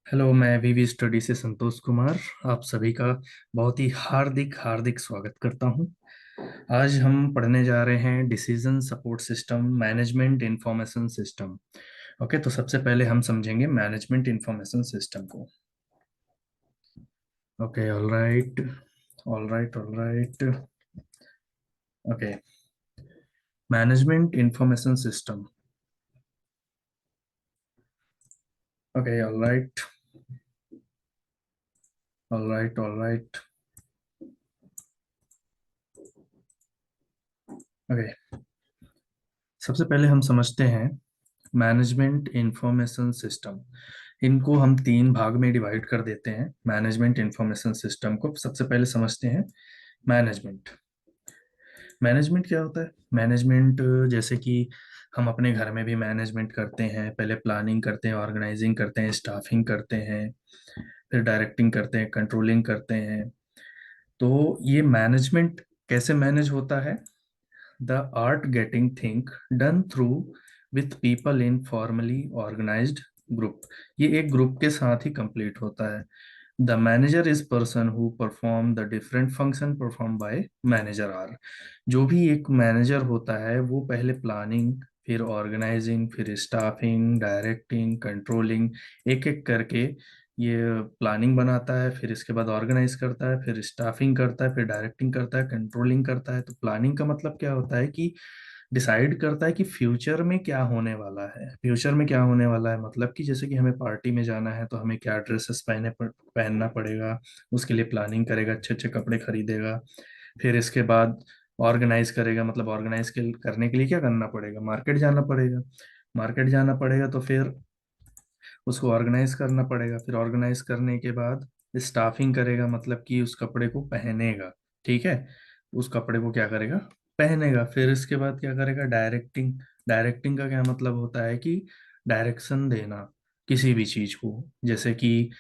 Hello, मैं वीवी study से संतोष कुमार आप सभी का बहुत ही हार्दिक हार्दिक स्वागत करता हूं। आज हम पढ़ने जा रहे हैं decision support system management information system. Okay, तो सबसे पहले हम समझेंगे मैनेजमेंट इंफॉर्मेशन सिस्टम को। Okay, all right, all right, all right. Okay, management information system. Okay, all right, all right, all right. Okay, सबसे पहले हम समझते हैं मैनेजमेंट इंफॉर्मेशन सिस्टम। इनको हम तीन भाग में डिवाइड कर देते हैं। मैनेजमेंट इंफॉर्मेशन सिस्टम को सबसे पहले समझते हैं मैनेजमेंट। मैनेजमेंट क्या होता है? मैनेजमेंट जैसे कि हम अपने घर में भी मैनेजमेंट करते हैं। पहले प्लानिंग करते हैं, ऑर्गेनाइजिंग करते हैं, स्टाफिंग करते हैं, फिर डायरेक्टिंग करते हैं, कंट्रोलिंग करते हैं। तो ये मैनेजमेंट कैसे मैनेज होता है? The art getting thing done through with people in formally organized group। ये एक ग्रुप के साथ ही कंप्लीट होता है। The manager is person who perform the different function performed by manager are। जो भी एक मैनेजर होता है वो पहले प्लानिंग, फिर ऑर्गेनाइजिंग, फिर स्टाफिंग, डायरेक्टिंग, कंट्रोलिंग, एक एक करके ये प्लानिंग बनाता है, फिर इसके बाद ऑर्गेनाइज करता है, फिर स्टाफिंग करता है, फिर डायरेक्टिंग करता है, कंट्रोलिंग करता है। तो प्लानिंग का मतलब क्या होता है कि डिसाइड करता है कि फ्यूचर में क्या होने वाला है। फ्यूचर में क्या होने वाला है मतलब कि जैसे कि हमें पार्टी में जाना है तो हमें क्या ड्रेसेस पहनना पड़ेगा, उसके लिए प्लानिंग करेगा, अच्छे अच्छे कपड़े खरीदेगा। फिर इसके बाद ऑर्गेनाइज करेगा, मतलब करने के लिए क्या करना पड़ेगा? मार्केट जाना पड़ेगा। मार्केट जाना पड़ेगा तो फिर उसको ऑर्गेनाइज करना पड़ेगा। फिर ऑर्गेनाइज करने के बाद स्टाफिंग करेगा, मतलब कि उस कपड़े को पहनेगा। ठीक है, उस कपड़े को क्या करेगा? पहनेगा। फिर इसके बाद क्या करेगा? डायरेक्टिंग। डायरेक्टिंग का क्या मतलब होता है कि डायरेक्शन देना किसी भी चीज को। जैसे कि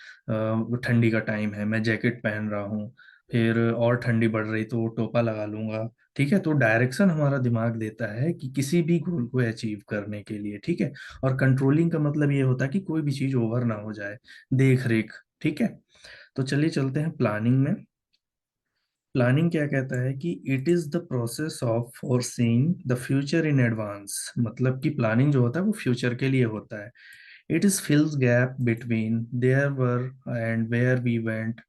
ठंडी का टाइम है, मैं जैकेट पहन रहा हूँ, फिर और ठंडी बढ़ रही तो टोपा लगा लूंगा। ठीक है, तो डायरेक्शन हमारा दिमाग देता है कि किसी भी गोल को अचीव करने के लिए। ठीक है, और कंट्रोलिंग का मतलब ये होता है कि कोई भी चीज ओवर ना हो जाए, देख रेख। ठीक है, तो चलिए चलते हैं प्लानिंग में। प्लानिंग क्या कहता है कि it is the process of foreseeing the future in advance. मतलब कि प्लानिंग जो होता है वो फ्यूचर के लिए होता है। It is fills gap between there were and where we want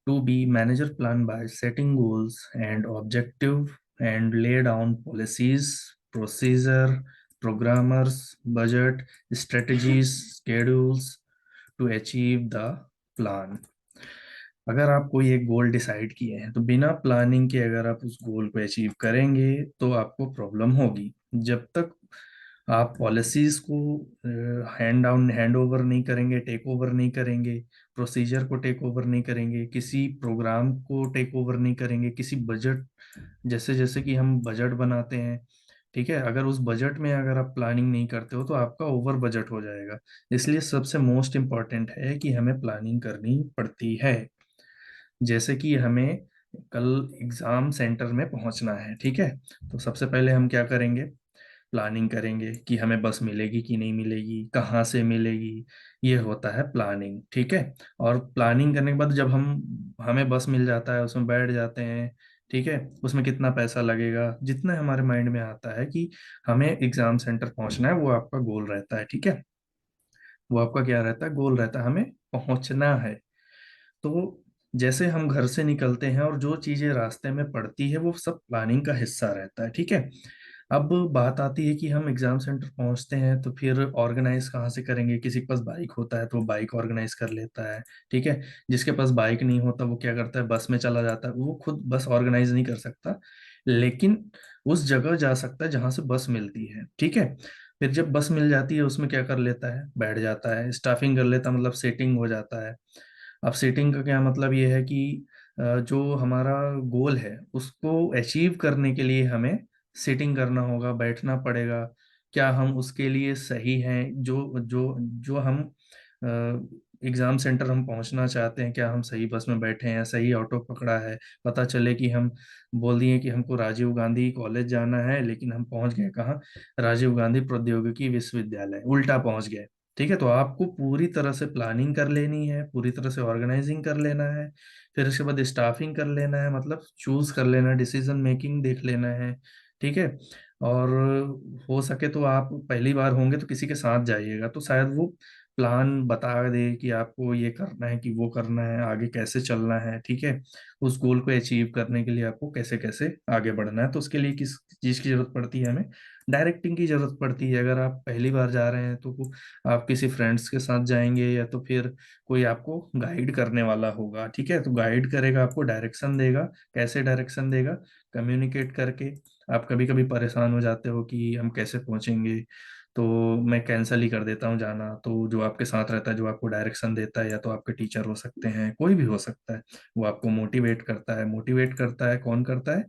to be manager plan by setting goals and objective and lay down policies, procedure, programmers, budget, strategies, schedules to achieve the plan। अगर आप कोई एक goal decide किए हैं तो बिना planning के अगर आप उस गोल को अचीव करेंगे तो आपको प्रॉब्लम होगी। जब तक आप पॉलिसीज को हैंड ओवर नहीं करेंगे, टेक ओवर नहीं करेंगे, प्रोसीजर को टेक ओवर नहीं करेंगे, किसी प्रोग्राम को टेक ओवर नहीं करेंगे, किसी बजट, जैसे जैसे कि हम बजट बनाते हैं। ठीक है, अगर उस बजट में अगर आप प्लानिंग नहीं करते हो तो आपका ओवर बजट हो जाएगा। इसलिए सबसे मोस्ट इम्पॉर्टेंट है कि हमें प्लानिंग करनी पड़ती है। जैसे कि हमें कल एग्जाम सेंटर में पहुंचना है। ठीक है, तो सबसे पहले हम क्या करेंगे? प्लानिंग करेंगे कि हमें बस मिलेगी कि नहीं मिलेगी, कहाँ से मिलेगी। ये होता है प्लानिंग। ठीक है, और प्लानिंग करने के बाद जब हम हमें बस मिल जाता है, उसमें बैठ जाते हैं। ठीक है, उसमें कितना पैसा लगेगा, जितना हमारे माइंड में आता है कि हमें एग्जाम सेंटर पहुंचना है, वो आपका गोल रहता है। ठीक है, वो आपका क्या रहता है? गोल रहता है, हमें पहुंचना है। तो जैसे हम घर से निकलते हैं और जो चीजें रास्ते में पड़ती है वो सब प्लानिंग का हिस्सा रहता है। ठीक है, अब बात आती है कि हम एग्जाम सेंटर पहुंचते हैं तो फिर ऑर्गेनाइज कहाँ से करेंगे? किसी के पास बाइक होता है तो वो बाइक ऑर्गेनाइज कर लेता है। ठीक है, जिसके पास बाइक नहीं होता वो क्या करता है? बस में चला जाता है। वो खुद बस ऑर्गेनाइज नहीं कर सकता, लेकिन उस जगह जा सकता है जहां से बस मिलती है। ठीक है, फिर जब बस मिल जाती है उसमें क्या कर लेता है? बैठ जाता है, स्टाफिंग कर लेता है, मतलब सेटिंग हो जाता है। अब सेटिंग का क्या मतलब ये है कि जो हमारा गोल है उसको अचीव करने के लिए हमें सेटिंग करना होगा, बैठना पड़ेगा। क्या हम उसके लिए सही हैं? जो जो जो हम एग्जाम सेंटर हम पहुंचना चाहते हैं, क्या हम सही बस में बैठे हैं, सही ऑटो पकड़ा है? पता चले कि हम बोल दिए कि हमको राजीव गांधी कॉलेज जाना है, लेकिन हम पहुंच गए कहाँ? राजीव गांधी प्रौद्योगिकी विश्वविद्यालय, उल्टा पहुंच गए। ठीक है, तो आपको पूरी तरह से प्लानिंग कर लेनी है, पूरी तरह से ऑर्गेनाइजिंग कर लेना है, फिर उसके बाद स्टाफिंग कर लेना है, मतलब चूज कर लेना है, डिसीजन मेकिंग देख लेना है। ठीक है। और हो सके तो आप पहली बार होंगे तो किसी के साथ जाइएगा, तो शायद वो प्लान बता दे कि आपको ये करना है कि वो करना है, आगे कैसे चलना है। ठीक है। उस गोल को अचीव करने के लिए आपको कैसे कैसे आगे बढ़ना है, तो उसके लिए किस चीज़ की जरूरत पड़ती है, हमें डायरेक्टिंग की जरूरत पड़ती है। अगर आप पहली बार जा रहे हैं तो आप किसी फ्रेंड्स के साथ जाएंगे, या तो फिर कोई आपको गाइड करने वाला होगा। ठीक है, तो गाइड करेगा, आपको डायरेक्शन देगा। कैसे डायरेक्शन देगा? कम्युनिकेट करके। आप कभी कभी परेशान हो जाते हो कि हम कैसे पहुंचेंगे, तो मैं कैंसिल ही कर देता हूँ जाना। तो जो आपके साथ रहता है, जो आपको डायरेक्शन देता है, या तो आपके टीचर हो सकते हैं, कोई भी हो सकता है, वो आपको मोटिवेट करता है। मोटिवेट करता है कौन करता है?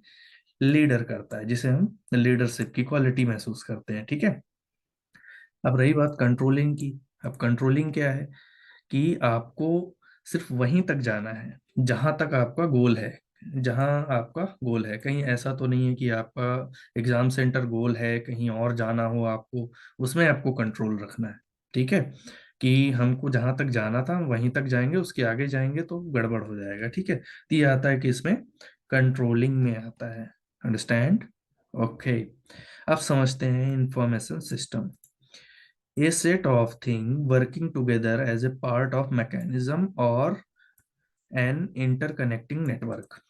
लीडर करता है, जिसे हम लीडरशिप की क्वालिटी महसूस करते हैं। ठीक है। अब रही बात कंट्रोलिंग की। अब कंट्रोलिंग क्या है? कि आपको सिर्फ वहीं तक जाना है जहां तक आपका गोल है। जहां आपका गोल है, कहीं ऐसा तो नहीं है कि आपका एग्जाम सेंटर गोल है, कहीं और जाना हो आपको, उसमें आपको कंट्रोल रखना है। ठीक है। कि हमको जहां तक जाना था हम वहीं तक जाएंगे, उसके आगे जाएंगे तो गड़बड़ हो जाएगा। ठीक है, तो ये आता है कि इसमें कंट्रोलिंग में आता है। अंडरस्टैंड? ओके। अब समझते हैं information system. A set of things working together as a part of mechanism or an interconnecting network.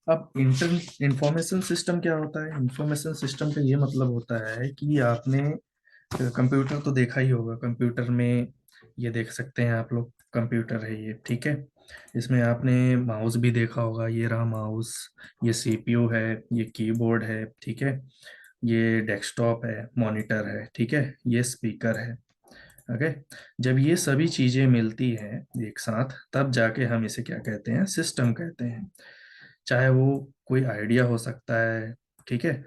अब इंफॉर्मेशन सिस्टम क्या होता है? इंफॉर्मेशन सिस्टम का ये मतलब होता है कि आपने कंप्यूटर तो देखा ही होगा। कंप्यूटर में ये देख सकते हैं आप लोग, कंप्यूटर है ये। ठीक है। इसमें आपने माउस भी देखा होगा, ये रहा माउस। ये सीपीयू है, ये कीबोर्ड है। ठीक है। ये डेस्कटॉप है, मॉनिटर है। ठीक है। ये स्पीकर है। ओके। जब ये सभी चीजें मिलती हैं एक साथ, तब जाके हम इसे क्या कहते हैं? सिस्टम कहते हैं। चाहे वो कोई आइडिया हो सकता है। ठीक है।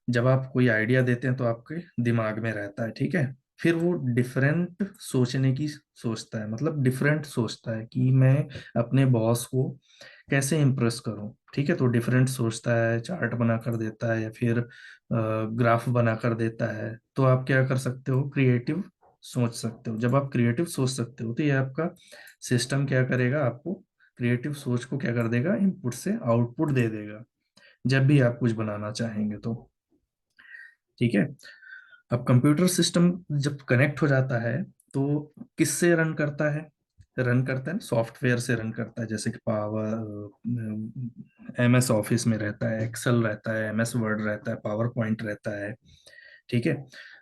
जब आप कोई आइडिया देते हैं तो आपके दिमाग में रहता है। ठीक है। फिर वो डिफरेंट सोचने की सोचता है, मतलब डिफरेंट सोचता है कि मैं अपने बॉस को कैसे इम्प्रेस करूं। ठीक है, तो डिफरेंट सोचता है, चार्ट बना कर देता है, या फिर ग्राफ बना कर देता है। तो आप क्या कर सकते हो? क्रिएटिव सोच सकते हो। जब आप क्रिएटिव सोच सकते हो तो ये आपका सिस्टम क्या करेगा? आपको क्रिएटिव सोच को क्या कर देगा? इनपुट से आउटपुट दे देगा, जब भी आप कुछ बनाना चाहेंगे तो। ठीक है। अब कंप्यूटर सिस्टम जब कनेक्ट हो जाता है तो किससे रन करता है? रन करता है सॉफ्टवेयर से रन करता है, जैसे कि पावर, एमएस ऑफिस में रहता है, एक्सेल रहता है, एमएस वर्ड रहता है, पावर पॉइंट रहता है। ठीक है।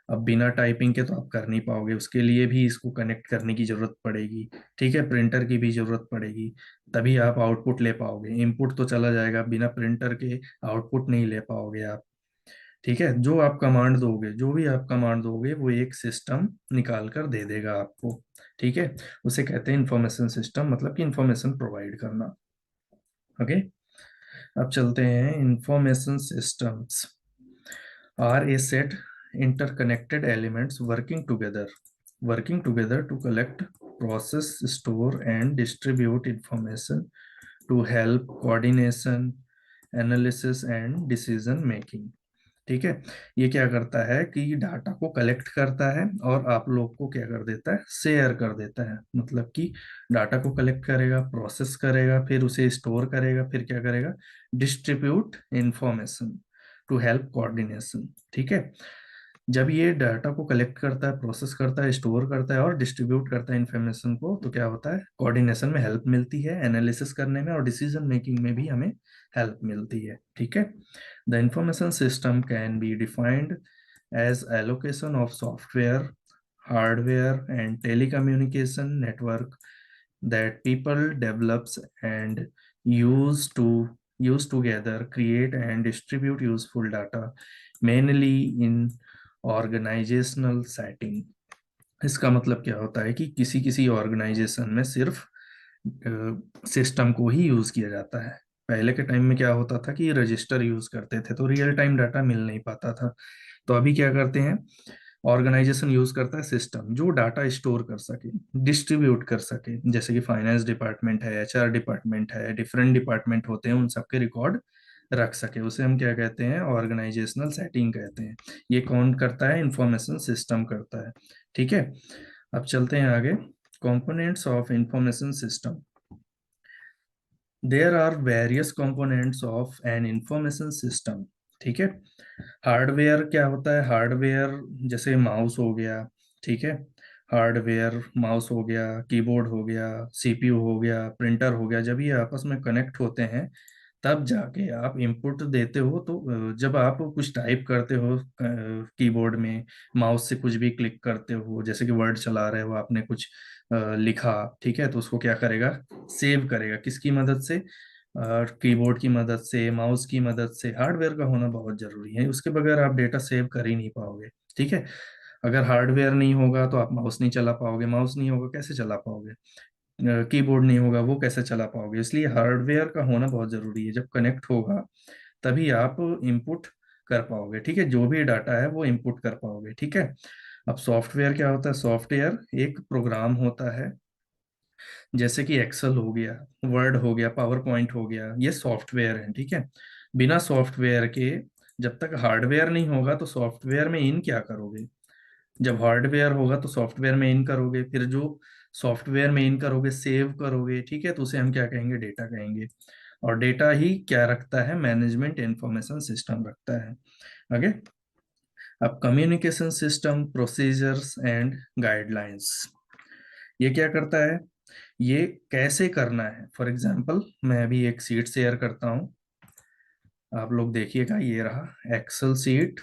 अब बिना टाइपिंग के तो आप कर नहीं पाओगे, उसके लिए भी इसको कनेक्ट करने की जरूरत पड़ेगी। ठीक है, प्रिंटर की भी जरूरत पड़ेगी, तभी आप आउटपुट ले पाओगे। इनपुट तो चला जाएगा, बिना प्रिंटर के आउटपुट नहीं ले पाओगे आप। ठीक है, जो आप कमांड दोगे, जो भी आप कमांड दोगे, वो एक सिस्टम निकाल कर दे देगा आपको। ठीक है। उसे कहते हैं इंफॉर्मेशन सिस्टम, मतलब कि इंफॉर्मेशन प्रोवाइड करना। ओके। अब चलते हैं information systems are a set interconnected elements working together to collect, process, store and distribute information to help coordination, analysis and decision making। ठीक है। ये क्या करता है कि डाटा को कलेक्ट करता है और आप लोग को क्या कर देता है? शेयर कर देता है। मतलब कि डाटा को कलेक्ट करेगा, प्रोसेस करेगा, फिर उसे स्टोर करेगा, फिर क्या करेगा? Distribute information to help coordination. ठीक है। जब ये डाटा को कलेक्ट करता है, प्रोसेस करता है, स्टोर करता है और डिस्ट्रीब्यूट करता है इंफॉर्मेशन को, तो क्या होता है? कोऑर्डिनेशन में हेल्प मिलती है, एनालिसिस करने में और डिसीजन मेकिंग में भी हमें हेल्प मिलती है। ठीक है। The information system can be defined as allocation of software, hardware and telecommunication network that people develops and use to use together, create and distribute useful data, mainly in organizational setting। इसका मतलब क्या होता है कि किसी किसी organisation में सिर्फ सिस्टम को ही यूज किया जाता है। पहले के टाइम में क्या होता था कि रजिस्टर यूज करते थे, तो रियल टाइम डाटा मिल नहीं पाता था। तो अभी क्या करते हैं? ऑर्गेनाइजेशन यूज करता है सिस्टम जो डाटा स्टोर कर सके, डिस्ट्रीब्यूट कर सके। जैसे कि फाइनेंस डिपार्टमेंट है, एचआर डिपार्टमेंट है, डिफरेंट डिपार्टमेंट होते हैं, उन सबके रिकॉर्ड रख सके, उसे हम क्या कहते हैं, ऑर्गेनाइजेशनल सेटिंग कहते हैं। ये कौन करता है, इंफॉर्मेशन सिस्टम करता है। ठीक है, अब चलते हैं आगे। Components of information system. There are various components of an information system. ठीक है, हार्डवेयर क्या होता है, हार्डवेयर जैसे माउस हो गया, ठीक है, हार्डवेयर माउस हो गया, कीबोर्ड हो गया, सीपीयू हो गया, प्रिंटर हो गया, जब ये आपस में कनेक्ट होते हैं तब जाके आप इंपुट देते हो। तो जब आप कुछ टाइप करते हो कीबोर्ड में, माउस से कुछ भी क्लिक करते हो, जैसे कि वर्ड चला रहे हो, आपने कुछ लिखा, ठीक है, तो उसको क्या करेगा, सेव करेगा, किसकी मदद से, कीबोर्ड की मदद से, माउस की मदद से। हार्डवेयर का होना बहुत जरूरी है, उसके बगैर आप डेटा सेव कर ही नहीं पाओगे। ठीक है, अगर हार्डवेयर नहीं होगा तो आप माउस नहीं चला पाओगे, माउस नहीं होगा कैसे चला पाओगे, कीबोर्ड नहीं होगा वो कैसे चला पाओगे। इसलिए हार्डवेयर का होना बहुत जरूरी है, जब कनेक्ट होगा तभी आप इंपुट कर पाओगे। ठीक है, जो भी डाटा है वो इंपुट कर पाओगे। ठीक है, अब सॉफ्टवेयर क्या होता है, सॉफ्टवेयर एक प्रोग्राम होता है, जैसे कि एक्सेल हो गया, वर्ड हो गया, पावर पॉइंट हो गया, ये सॉफ्टवेयर है। ठीक है, बिना सॉफ्टवेयर के, जब तक हार्डवेयर नहीं होगा तो सॉफ्टवेयर में इन क्या करोगे, जब हार्डवेयर होगा तो सॉफ्टवेयर में इन करोगे, फिर जो सॉफ्टवेयर में इन करोगे सेव करोगे। ठीक है, तो उसे हम क्या कहेंगे, डेटा कहेंगे। और डेटा ही क्या रखता है, मैनेजमेंट इंफॉर्मेशन सिस्टम रखता है। आगे, अब communication system, procedures and guidelines, ये क्या करता है, ये कैसे करना है। फॉर एग्जाम्पल मैं अभी एक सीट शेयर करता हूं, आप लोग देखिएगा, ये रहा एक्सेल सीट,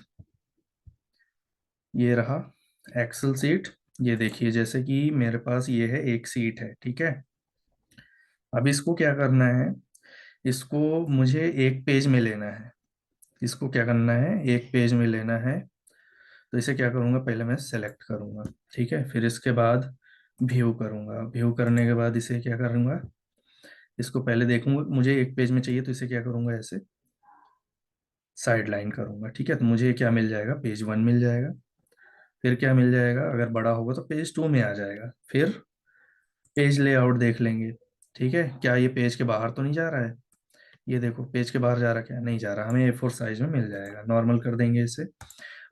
ये रहा एक्सेल सीट। ये देखिए, जैसे कि मेरे पास ये है एक सीट है, ठीक है। अब इसको क्या करना है, इसको मुझे एक पेज में लेना है, इसको क्या करना है, एक पेज में लेना है। तो इसे क्या करूंगा, पहले मैं सेलेक्ट करूंगा, ठीक है, फिर इसके बाद व्यू करूंगा, व्यू करने के बाद इसे क्या करूंगा, इसको पहले देखूंगा, मुझे एक पेज में चाहिए तो इसे क्या करूंगा, ऐसे साइड लाइन करूंगा। ठीक है, तो मुझे क्या मिल जाएगा, पेज वन मिल जाएगा। फिर क्या मिल जाएगा, अगर बड़ा होगा तो पेज टू में आ जाएगा। फिर पेज लेआउट देख लेंगे, ठीक है, क्या ये पेज के बाहर तो नहीं जा रहा है, ये देखो पेज के बाहर जा रहा है, क्या नहीं जा रहा, हमें A4 साइज में मिल जाएगा, नॉर्मल कर देंगे इसे।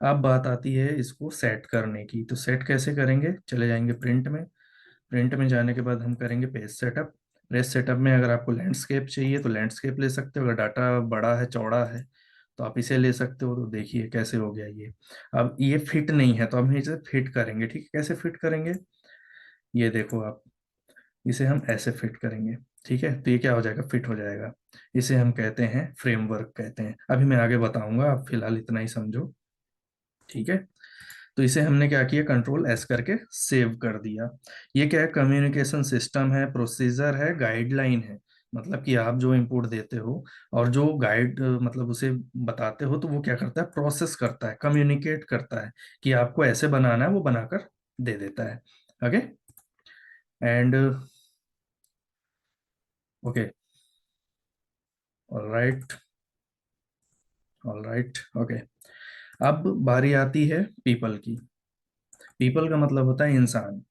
अब बात आती है इसको सेट करने की, तो सेट कैसे करेंगे, चले जाएंगे प्रिंट में, प्रिंट में जाने के बाद हम करेंगे पेज सेटअप। पेज सेटअप में अगर आपको लैंडस्केप चाहिए तो लैंडस्केप ले सकते हो, अगर डाटा बड़ा है, चौड़ा है, तो आप इसे ले सकते हो। तो देखिए कैसे हो गया ये। अब ये फिट नहीं है तो हम इसे फिट करेंगे। ठीक है, कैसे फिट करेंगे, ये देखो आप, इसे हम ऐसे फिट करेंगे। ठीक है, तो ये क्या हो जाएगा, फिट हो जाएगा। इसे हम कहते हैं फ्रेमवर्क कहते हैं, अभी मैं आगे बताऊंगा, आप फिलहाल इतना ही समझो। ठीक है, तो इसे हमने क्या किया, कंट्रोल एस करके सेव कर दिया। ये क्या है, कम्युनिकेशन सिस्टम है, प्रोसीजर है, गाइडलाइन है। मतलब कि आप जो इनपुट देते हो और जो गाइड मतलब उसे बताते हो, तो वो क्या करता है, प्रोसेस करता है, कम्युनिकेट करता है कि आपको ऐसे बनाना है, वो बनाकर दे देता है। Okay, and okay, alright, alright, okay. अब बारी आती है पीपल की। पीपल का मतलब होता है इंसान।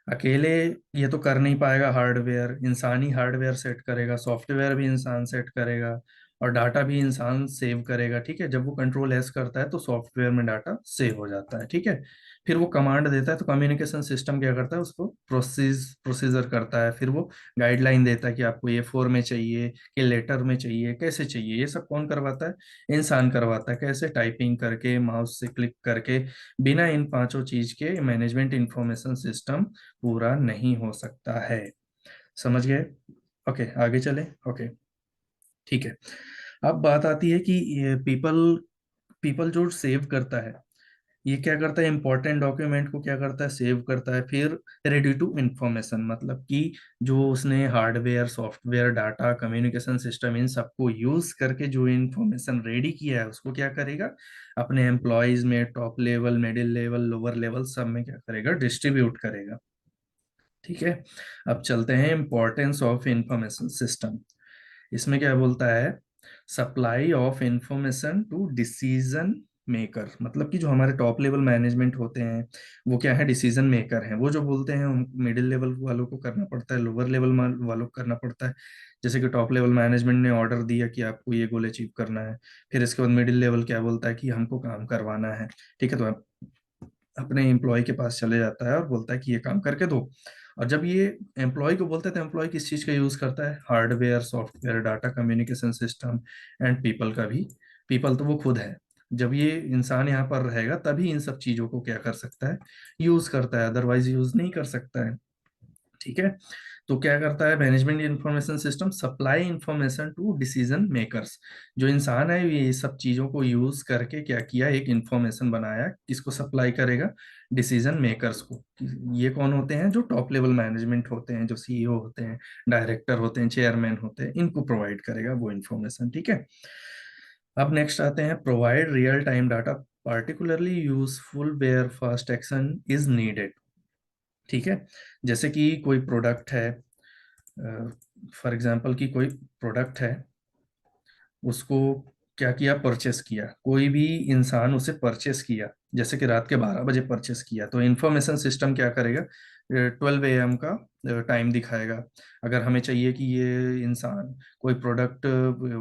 अकेले ये तो कर नहीं पाएगा, हार्डवेयर इंसान ही हार्डवेयर सेट करेगा, सॉफ्टवेयर भी इंसान सेट करेगा, और डाटा भी इंसान सेव करेगा। ठीक है, जब वो कंट्रोल एस करता है तो सॉफ्टवेयर में डाटा सेव हो जाता है। ठीक है, फिर वो कमांड देता है तो कम्युनिकेशन सिस्टम क्या करता है, उसको प्रोसीजर करता है, फिर वो गाइडलाइन देता है कि आपको ये फॉर्म में चाहिए कि लेटर में चाहिए, कैसे चाहिए, ये सब कौन करवाता है, इंसान करवाता है। कैसे, टाइपिंग करके, माउस से क्लिक करके। बिना इन पांचों चीज के मैनेजमेंट इंफॉर्मेशन सिस्टम पूरा नहीं हो सकता है। समझ गए, ओके, आगे चले। ओके, ठीक है, अब बात आती है कि ये पीपल, पीपल जो सेव करता है, ये क्या करता है, इंपॉर्टेंट डॉक्यूमेंट को क्या करता है, सेव करता है। फिर रेडी टू इंफॉर्मेशन, मतलब कि जो उसने hardware, software, data, communication system, इन सबको यूज करके जो इंफॉर्मेशन रेडी किया है, उसको क्या करेगा, अपने एम्प्लॉयज में, top level, middle level, lower level, सब में क्या करेगा, डिस्ट्रीब्यूट करेगा। ठीक है, अब चलते हैं इंपॉर्टेंस ऑफ इंफॉर्मेशन सिस्टम। इसमें क्या बोलता है, supply of information to decision maker, मतलब कि जो हमारे टॉप लेवल मैनेजमेंट होते हैं वो क्या है, डिसीजन मेकर हैं। वो जो बोलते हैं मिडिल लेवल वालों को करना पड़ता है, लोअर लेवल वालों को करना पड़ता है। जैसे कि टॉप लेवल मैनेजमेंट ने ऑर्डर दिया कि आपको ये गोल अचीव करना है, फिर इसके बाद मिडिल लेवल क्या बोलता है कि हमको काम करवाना है, ठीक है, तो आप अपने एम्प्लॉय के पास चले जाता है और बोलता है कि ये काम करके दो। और जब ये एम्प्लॉय को बोलते हैं तो एम्प्लॉय किस चीज का यूज करता है, hardware, software, data communication system and people का भी। पीपल तो वो खुद है, जब ये इंसान यहाँ पर रहेगा तभी इन सब चीजों को क्या कर सकता है, यूज करता है, अदरवाइज यूज नहीं कर सकता है, ठीक है। तो क्या करता है management information system, supply information to decision makers. जो इंसान है ये सब चीजों को यूज करके क्या किया, एक इंफॉर्मेशन बनाया, किसको सप्लाई करेगा, डिसीजन मेकर्स को। ये कौन होते हैं, जो टॉप लेवल मैनेजमेंट होते हैं, जो सीईओ होते हैं, डायरेक्टर होते हैं, चेयरमैन होते हैं, इनको प्रोवाइड करेगा वो इंफॉर्मेशन, ठीक है। अब नेक्स्ट आते हैं, provide real time data, particularly useful where fast action is needed, ठीक है। जैसे कि कोई प्रोडक्ट है, फॉर एग्जांपल कि कोई प्रोडक्ट है, उसको क्या किया, परचेस किया, कोई भी इंसान उसे परचेस किया, जैसे कि रात के 12 बजे परचेस किया, तो इंफॉर्मेशन सिस्टम क्या करेगा, 12 AM का टाइम दिखाएगा। अगर हमें चाहिए कि ये इंसान कोई प्रोडक्ट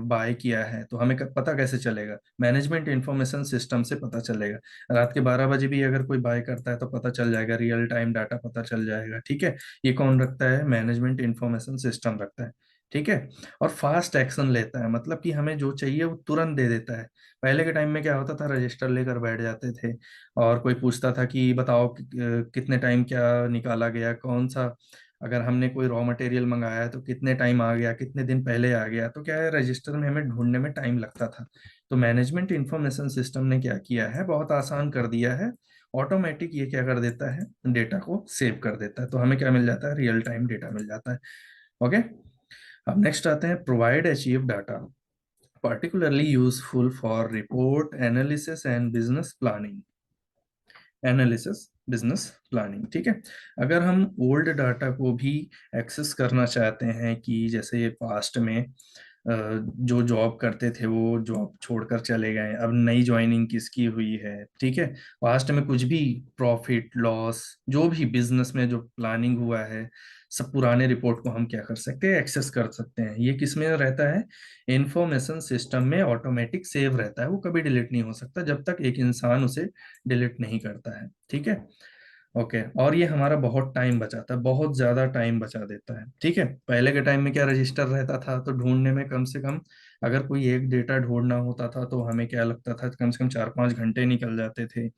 बाय किया है तो हमें पता कैसे चलेगा, मैनेजमेंट इंफॉर्मेशन सिस्टम से पता चलेगा। रात के 12 बजे भी अगर कोई बाय करता है तो पता चल जाएगा, रियल टाइम डाटा पता चल जाएगा, ठीक है। ये कौन रखता है, मैनेजमेंट इंफॉर्मेशन सिस्टम रखता है, ठीक है। और फास्ट एक्शन लेता है, मतलब कि हमें जो चाहिए वो तुरंत दे देता है। पहले के टाइम में क्या होता था, रजिस्टर लेकर बैठ जाते थे और कोई पूछता था कि बताओ कितने टाइम क्या निकाला गया, कौन सा, अगर हमने कोई रॉ मटेरियल मंगाया है तो कितने टाइम आ गया, कितने दिन पहले आ गया, तो क्या है रजिस्टर में हमें ढूंढने में टाइम लगता था। तो मैनेजमेंट इंफॉर्मेशन सिस्टम ने क्या किया है, बहुत आसान कर दिया है। ऑटोमेटिक ये क्या कर देता है, डेटा को सेव कर देता है, तो हमें क्या मिल जाता है, रियल टाइम डेटा मिल जाता है, ओके। अब नेक्स्ट आते हैं, provide achieve data, particularly useful for report analysis and business planning, analysis business planning, ठीक है। अगर हम ओल्ड डाटा को भी एक्सेस करना चाहते हैं, कि जैसे पास्ट में जो जॉब करते थे वो जॉब छोड़कर चले गए, अब नई ज्वाइनिंग किसकी हुई है, ठीक है, पास्ट में कुछ भी प्रॉफिट लॉस, जो भी बिजनेस में जो प्लानिंग हुआ है, सब पुराने रिपोर्ट को हम क्या कर सकते हैं, एक्सेस कर सकते हैं। ये किस में रहता है, इंफॉर्मेशन सिस्टम में ऑटोमेटिक सेव रहता है, वो कभी डिलीट नहीं हो सकता जब तक एक इंसान उसे डिलीट नहीं करता है, ठीक है। ओके, और ये हमारा बहुत टाइम बचाता है, बहुत ज्यादा टाइम बचा देता है, ठीक है। पहले के टाइम में क्या, रजिस्टर रहता था तो ढूंढने में कम से कम, अगर कोई एक डेटा ढूंढना होता था तो हमें क्या लगता था, कम से कम 4-5 घंटे निकल जाते थे।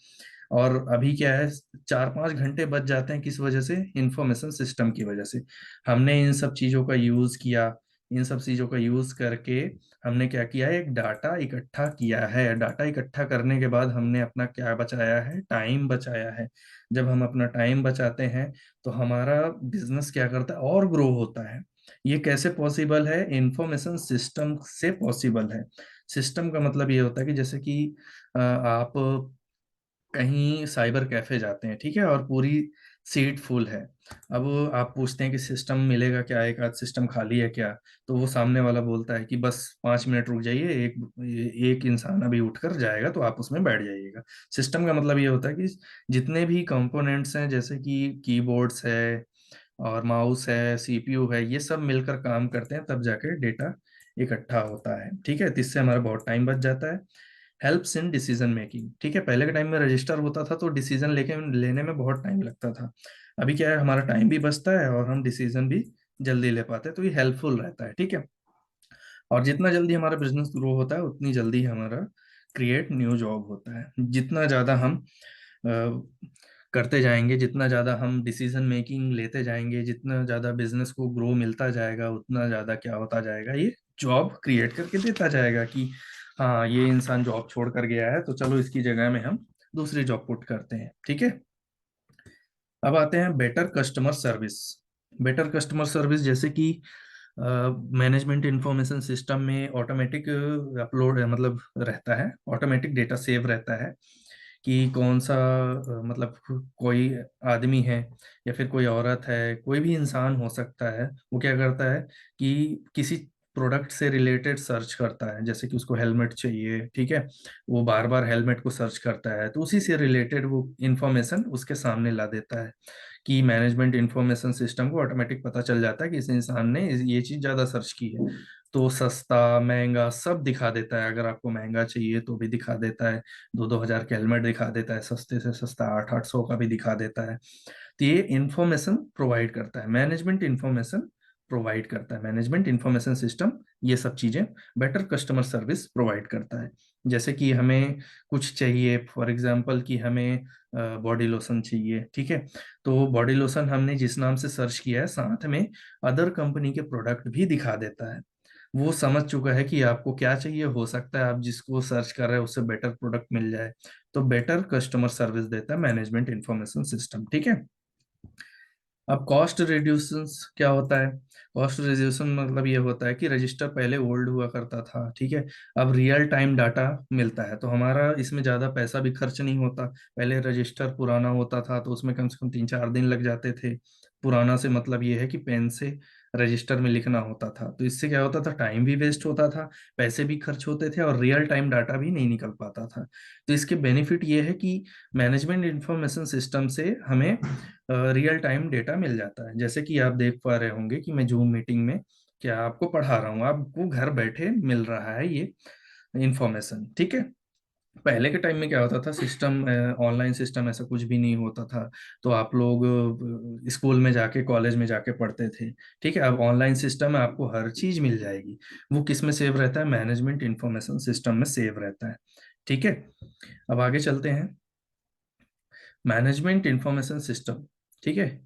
और अभी क्या है, 4-5 घंटे बच जाते हैं, किस वजह से, इंफॉर्मेशन सिस्टम की वजह से। हमने इन सब चीजों का यूज किया, इन सब चीजों का यूज करके हमने क्या किया है, एक डाटा इकट्ठा किया है। डाटा इकट्ठा करने के बाद हमने अपना क्या बचाया है, टाइम बचाया है। जब हम अपना टाइम बचाते हैं तो हमारा बिजनेस क्या करता है, और ग्रो होता है। ये कैसे पॉसिबल है, इंफॉर्मेशन सिस्टम से पॉसिबल है। सिस्टम का मतलब ये होता है कि जैसे कि आप कहीं साइबर कैफे जाते हैं, ठीक है, और पूरी सीट फुल है। अब आप पूछते हैं कि सिस्टम मिलेगा क्या, एक आध सिस्टम खाली है क्या, तो वो सामने वाला बोलता है कि बस 5 मिनट रुक जाइए, एक इंसान अभी उठकर जाएगा तो आप उसमें बैठ जाइएगा। सिस्टम का मतलब ये होता है कि जितने भी कंपोनेंट्स हैं, जैसे कि कीबोर्ड्स है और माउस है, सीपीयू है, ये सब मिलकर काम करते हैं, तब जाके डेटा इकट्ठा होता है, ठीक है। तो इससे हमारा बहुत टाइम बच जाता है। हेल्प्स इन डिसीजन मेकिंग, ठीक है। पहले के टाइम में रजिस्टर होता था तो डिसीजन लेने में बहुत टाइम लगता था। अभी क्या है, हमारा टाइम भी बचता है और हम डिसीजन भी जल्दी ले पाते हैं, तो ये हेल्पफुल रहता है, ठीक है। और जितना जल्दी हमारा बिजनेस ग्रो होता है उतनी जल्दी हमारा क्रिएट न्यू जॉब होता है। जितना ज़्यादा हम करते जाएंगे, जितना ज़्यादा हम डिसीजन मेकिंग लेते जाएंगे, जितना ज़्यादा बिजनेस को ग्रो मिलता जाएगा, उतना ज़्यादा क्या होता जाएगा, ये जॉब क्रिएट करके देता जाएगा कि हाँ ये इंसान जॉब छोड़ कर गया है तो चलो इसकी जगह में हम दूसरी जॉब पुट करते हैं, ठीक है। अब आते हैं better customer service. Better customer service जैसे कि मैनेजमेंट इंफॉर्मेशन सिस्टम में ऑटोमेटिक अपलोड मतलब रहता है, ऑटोमेटिक डेटा सेव रहता है कि कौन सा मतलब कोई आदमी है या फिर कोई औरत है, कोई भी इंसान हो सकता है, वो क्या करता है कि किसी प्रोडक्ट से रिलेटेड सर्च करता है, जैसे कि उसको हेलमेट चाहिए, ठीक है, वो बार बार हेलमेट को सर्च करता है, तो उसी से रिलेटेड वो इंफॉर्मेशन उसके सामने ला देता है। कि मैनेजमेंट इंफॉर्मेशन सिस्टम को ऑटोमेटिक पता चल जाता है कि इस इंसान ने ये चीज ज्यादा सर्च की है, तो सस्ता महंगा सब दिखा देता है। अगर आपको महंगा चाहिए तो भी दिखा देता है, 2-2 हजार के हेलमेट दिखा देता है, सस्ते से सस्ता 800-800 का भी दिखा देता है। तो ये इंफॉर्मेशन प्रोवाइड करता है, मैनेजमेंट इंफॉर्मेशन प्रोवाइड करता है, मैनेजमेंट इंफॉर्मेशन सिस्टम ये सब चीजें बेटर कस्टमर सर्विस प्रोवाइड करता है। जैसे कि हमें कुछ चाहिए, फॉर एग्जांपल कि हमें बॉडी लोशन चाहिए, ठीक है, तो बॉडी लोशन हमने जिस नाम से सर्च किया है साथ में अदर कंपनी के प्रोडक्ट भी दिखा देता है। वो समझ चुका है कि आपको क्या चाहिए, हो सकता है आप जिसको सर्च कर रहे हैं उससे बेटर प्रोडक्ट मिल जाए, तो बेटर कस्टमर सर्विस देता है मैनेजमेंट इंफॉर्मेशन सिस्टम, ठीक है। अब कॉस्ट रिड्यूशन क्या होता है? कॉस्ट रिड्यूशन मतलब ये होता है कि रजिस्टर पहले ओल्ड हुआ करता था, ठीक है, अब रियल टाइम डाटा मिलता है, तो हमारा इसमें ज्यादा पैसा भी खर्च नहीं होता। पहले रजिस्टर पुराना होता था तो उसमें कम से कम 3-4 दिन लग जाते थे। पुराना से मतलब ये है कि पेन से रजिस्टर में लिखना होता था, तो इससे क्या होता था, टाइम भी वेस्ट होता था, पैसे भी खर्च होते थे, और रियल टाइम डाटा भी नहीं निकल पाता था। तो इसके बेनिफिट ये है कि मैनेजमेंट इंफॉर्मेशन सिस्टम से हमें रियल टाइम डेटा मिल जाता है। जैसे कि आप देख पा रहे होंगे कि मैं जूम मीटिंग में क्या आपको पढ़ा रहा हूँ, आपको घर बैठे मिल रहा है ये इंफॉर्मेशन, ठीक है। पहले के टाइम में क्या होता था, सिस्टम ऑनलाइन सिस्टम ऐसा कुछ भी नहीं होता था, तो आप लोग स्कूल में जाके कॉलेज में जाके पढ़ते थे, ठीक है। अब ऑनलाइन सिस्टम है, आपको हर चीज मिल जाएगी। वो किस में सेव रहता है? मैनेजमेंट इंफॉर्मेशन सिस्टम में सेव रहता है, ठीक है। अब आगे चलते हैं। मैनेजमेंट इंफॉर्मेशन सिस्टम, ठीक है,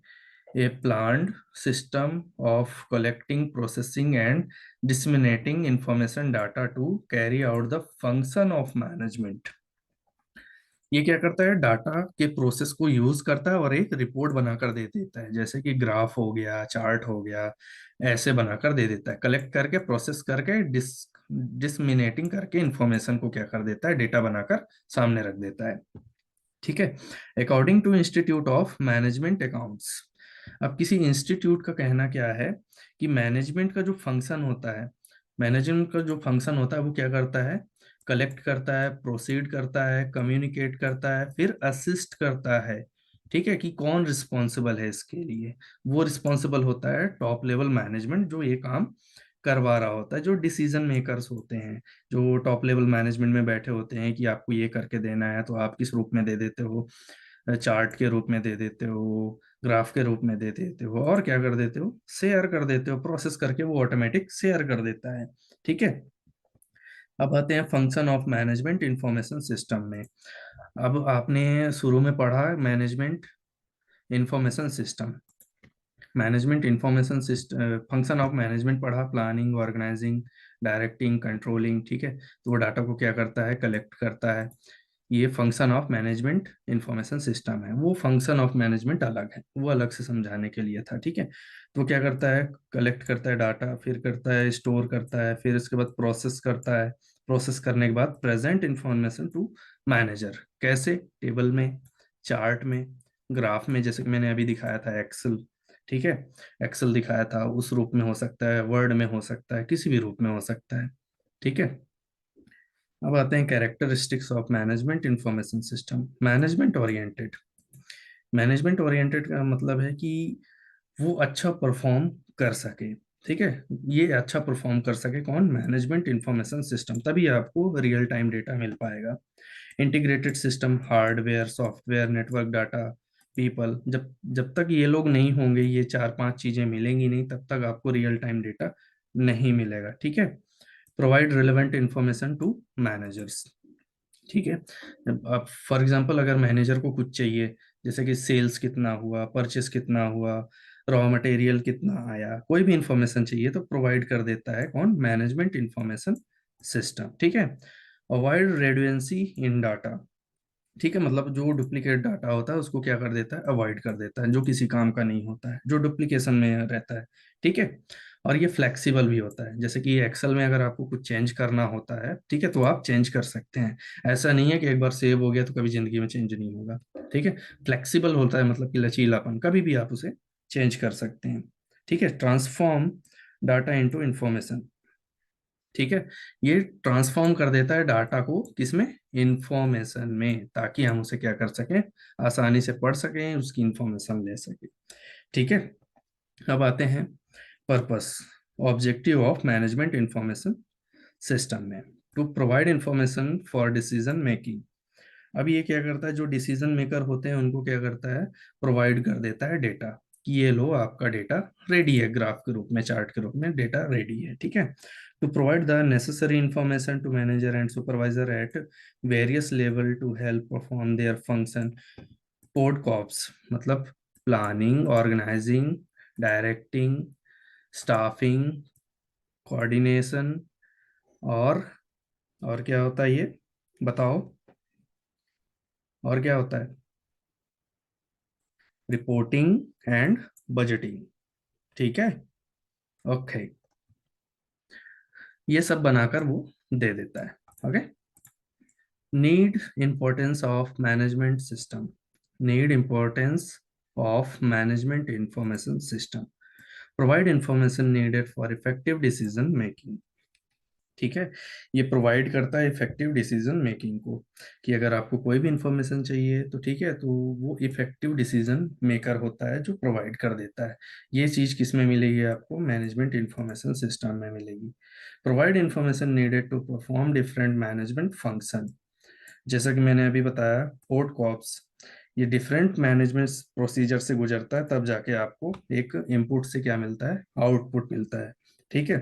a planned system of collecting, processing, and disseminating information data to carry out the function of management। ये क्या करता है? डाटा के प्रोसेस को यूज करता है और एक रिपोर्ट बनाकर दे देता है, जैसे कि ग्राफ हो गया, चार्ट हो गया, ऐसे बनाकर दे देता है। कलेक्ट करके, प्रोसेस करके, डिसमिनेटिंग करके इंफॉर्मेशन को क्या कर देता है, डेटा बनाकर सामने रख देता है, ठीक है। According to institute of management accounts, अब किसी इंस्टीट्यूट का कहना क्या है कि मैनेजमेंट का जो फंक्शन होता है, मैनेजमेंट का जो फंक्शन होता है वो क्या करता है? कलेक्ट करता है, प्रोसीड करता है, कम्युनिकेट करता है, फिर असिस्ट करता है, ठीक है। कि कौन रिस्पॉन्सिबल है इसके लिए? वो रिस्पॉन्सिबल होता है टॉप लेवल मैनेजमेंट, जो ये काम करवा रहा होता है, जो डिसीजन मेकर्स होते हैं, जो टॉप लेवल मैनेजमेंट में बैठे होते हैं कि आपको ये करके देना है, तो आप किस रूप में दे देते हो? चार्ट के रूप में दे देते हो, ग्राफ के रूप में दे देते हो, और क्या कर देते हो? शेयर कर देते हो, प्रोसेस करके वो ऑटोमेटिक शेयर कर देता है, ठीक है। अब आते हैं function of management information system में। अब आपने शुरू में पढ़ा management information system, management information system, function of management पढ़ा, प्लानिंग, ऑर्गेनाइजिंग, डायरेक्टिंग, कंट्रोलिंग, ठीक है। तो वो डाटा को क्या करता है? कलेक्ट करता है। ये function of management information system है। वो फंक्शन ऑफ मैनेजमेंट अलग है, वो अलग से समझाने के लिए था, ठीक है। तो क्या करता है? कलेक्ट करता है डाटा, फिर करता है स्टोर करता है, फिर उसके बाद प्रोसेस करता है। प्रोसेस करने के बाद प्रेजेंट इंफॉर्मेशन टू मैनेजर, कैसे? टेबल में, चार्ट में, ग्राफ में, जैसे कि मैंने अभी दिखाया था एक्सेल, ठीक है। एक्सेल दिखाया था, उस रूप में हो सकता है, वर्ड में हो सकता है, किसी भी रूप में हो सकता है, ठीक है। अब आते हैं characteristics of management information system. Management oriented, management oriented का मतलब है कि वो अच्छा परफॉर्म कर सके, ठीक है। ये अच्छा परफॉर्म कर सके कौन? मैनेजमेंट इंफॉर्मेशन सिस्टम, तभी आपको रियल टाइम डेटा मिल पाएगा। Integrated system, hardware, software, network data, people, जब जब तक ये लोग नहीं होंगे, ये 4-5 चीजें मिलेंगी नहीं, तब तक आपको रियल टाइम डेटा नहीं मिलेगा, ठीक है। Provide relevant information to managers, ठीक है। अब फॉर एग्जांपल अगर मैनेजर को कुछ चाहिए, जैसे कि सेल्स कितना हुआ, परचेस कितना हुआ, रॉ मटेरियल कितना आया, कोई भी इंफॉर्मेशन चाहिए तो प्रोवाइड कर देता है कौन? मैनेजमेंट इंफॉर्मेशन सिस्टम, ठीक है। अवॉइड रेडुएंसी इन डाटा, ठीक है, मतलब जो डुप्लीकेट डाटा होता है उसको क्या कर देता है? अवॉइड कर देता है, जो किसी काम का नहीं होता है, जो डुप्लीकेशन में रहता है, ठीक है। और ये फ्लेक्सिबल भी होता है, जैसे कि एक्सेल में अगर आपको कुछ चेंज करना होता है, ठीक है, तो आप चेंज कर सकते हैं। ऐसा नहीं है कि एक बार सेव हो गया तो कभी जिंदगी में चेंज नहीं होगा, ठीक है। फ्लेक्सिबल होता है, मतलब कि लचीलापन, कभी भी आप उसे चेंज कर सकते हैं, ठीक है। ट्रांसफॉर्म डाटा इनटू इंफॉर्मेशन, ठीक है, ये ट्रांसफॉर्म कर देता है डाटा को किसमें, इंफॉर्मेशन में, ताकि हम उसे क्या कर सकें, आसानी से पढ़ सकें, उसकी इंफॉर्मेशन ले सकें। ठीक है, अब आते हैं purpose, objective of management information system में, to provide information for decision making. अब ये क्या करता है, जो डिसीजन मेकर होते हैं उनको क्या करता है, प्रोवाइड कर देता है डेटा, कि ये लो आपका डेटा रेडी है, ग्राफ के रूप में, चार्ट के रूप में डेटा रेडी है। ठीक है, to provide the necessary information to manager and supervisor at various level to help perform their function. पोडकॉप्स मतलब planning, organising, directing, staffing, coordination, और और क्या होता है ये बताओ, और क्या होता है, रिपोर्टिंग एंड बजटिंग। ठीक है, ओके, ये सब बनाकर वो दे देता है। Okay, need importance of management system, need importance of management information system, provide information needed for effective decision making. ठीक है, ये प्रोवाइड करता है इफेक्टिव डिसीजन मेकिंग को, कि अगर आपको कोई भी इंफॉर्मेशन चाहिए तो ठीक है, तो वो इफेक्टिव डिसीजन मेकर होता है जो प्रोवाइड कर देता है। ये चीज किस में मिलेगी आपको, मैनेजमेंट इंफॉर्मेशन सिस्टम में मिलेगी। Provide information needed to perform different management function, जैसा कि मैंने अभी बताया, पोर्ट कॉप्स ये डिफरेंट मैनेजमेंट प्रोसीजर से गुजरता है, तब जाके आपको एक इनपुट से क्या मिलता है, आउटपुट मिलता है। ठीक है,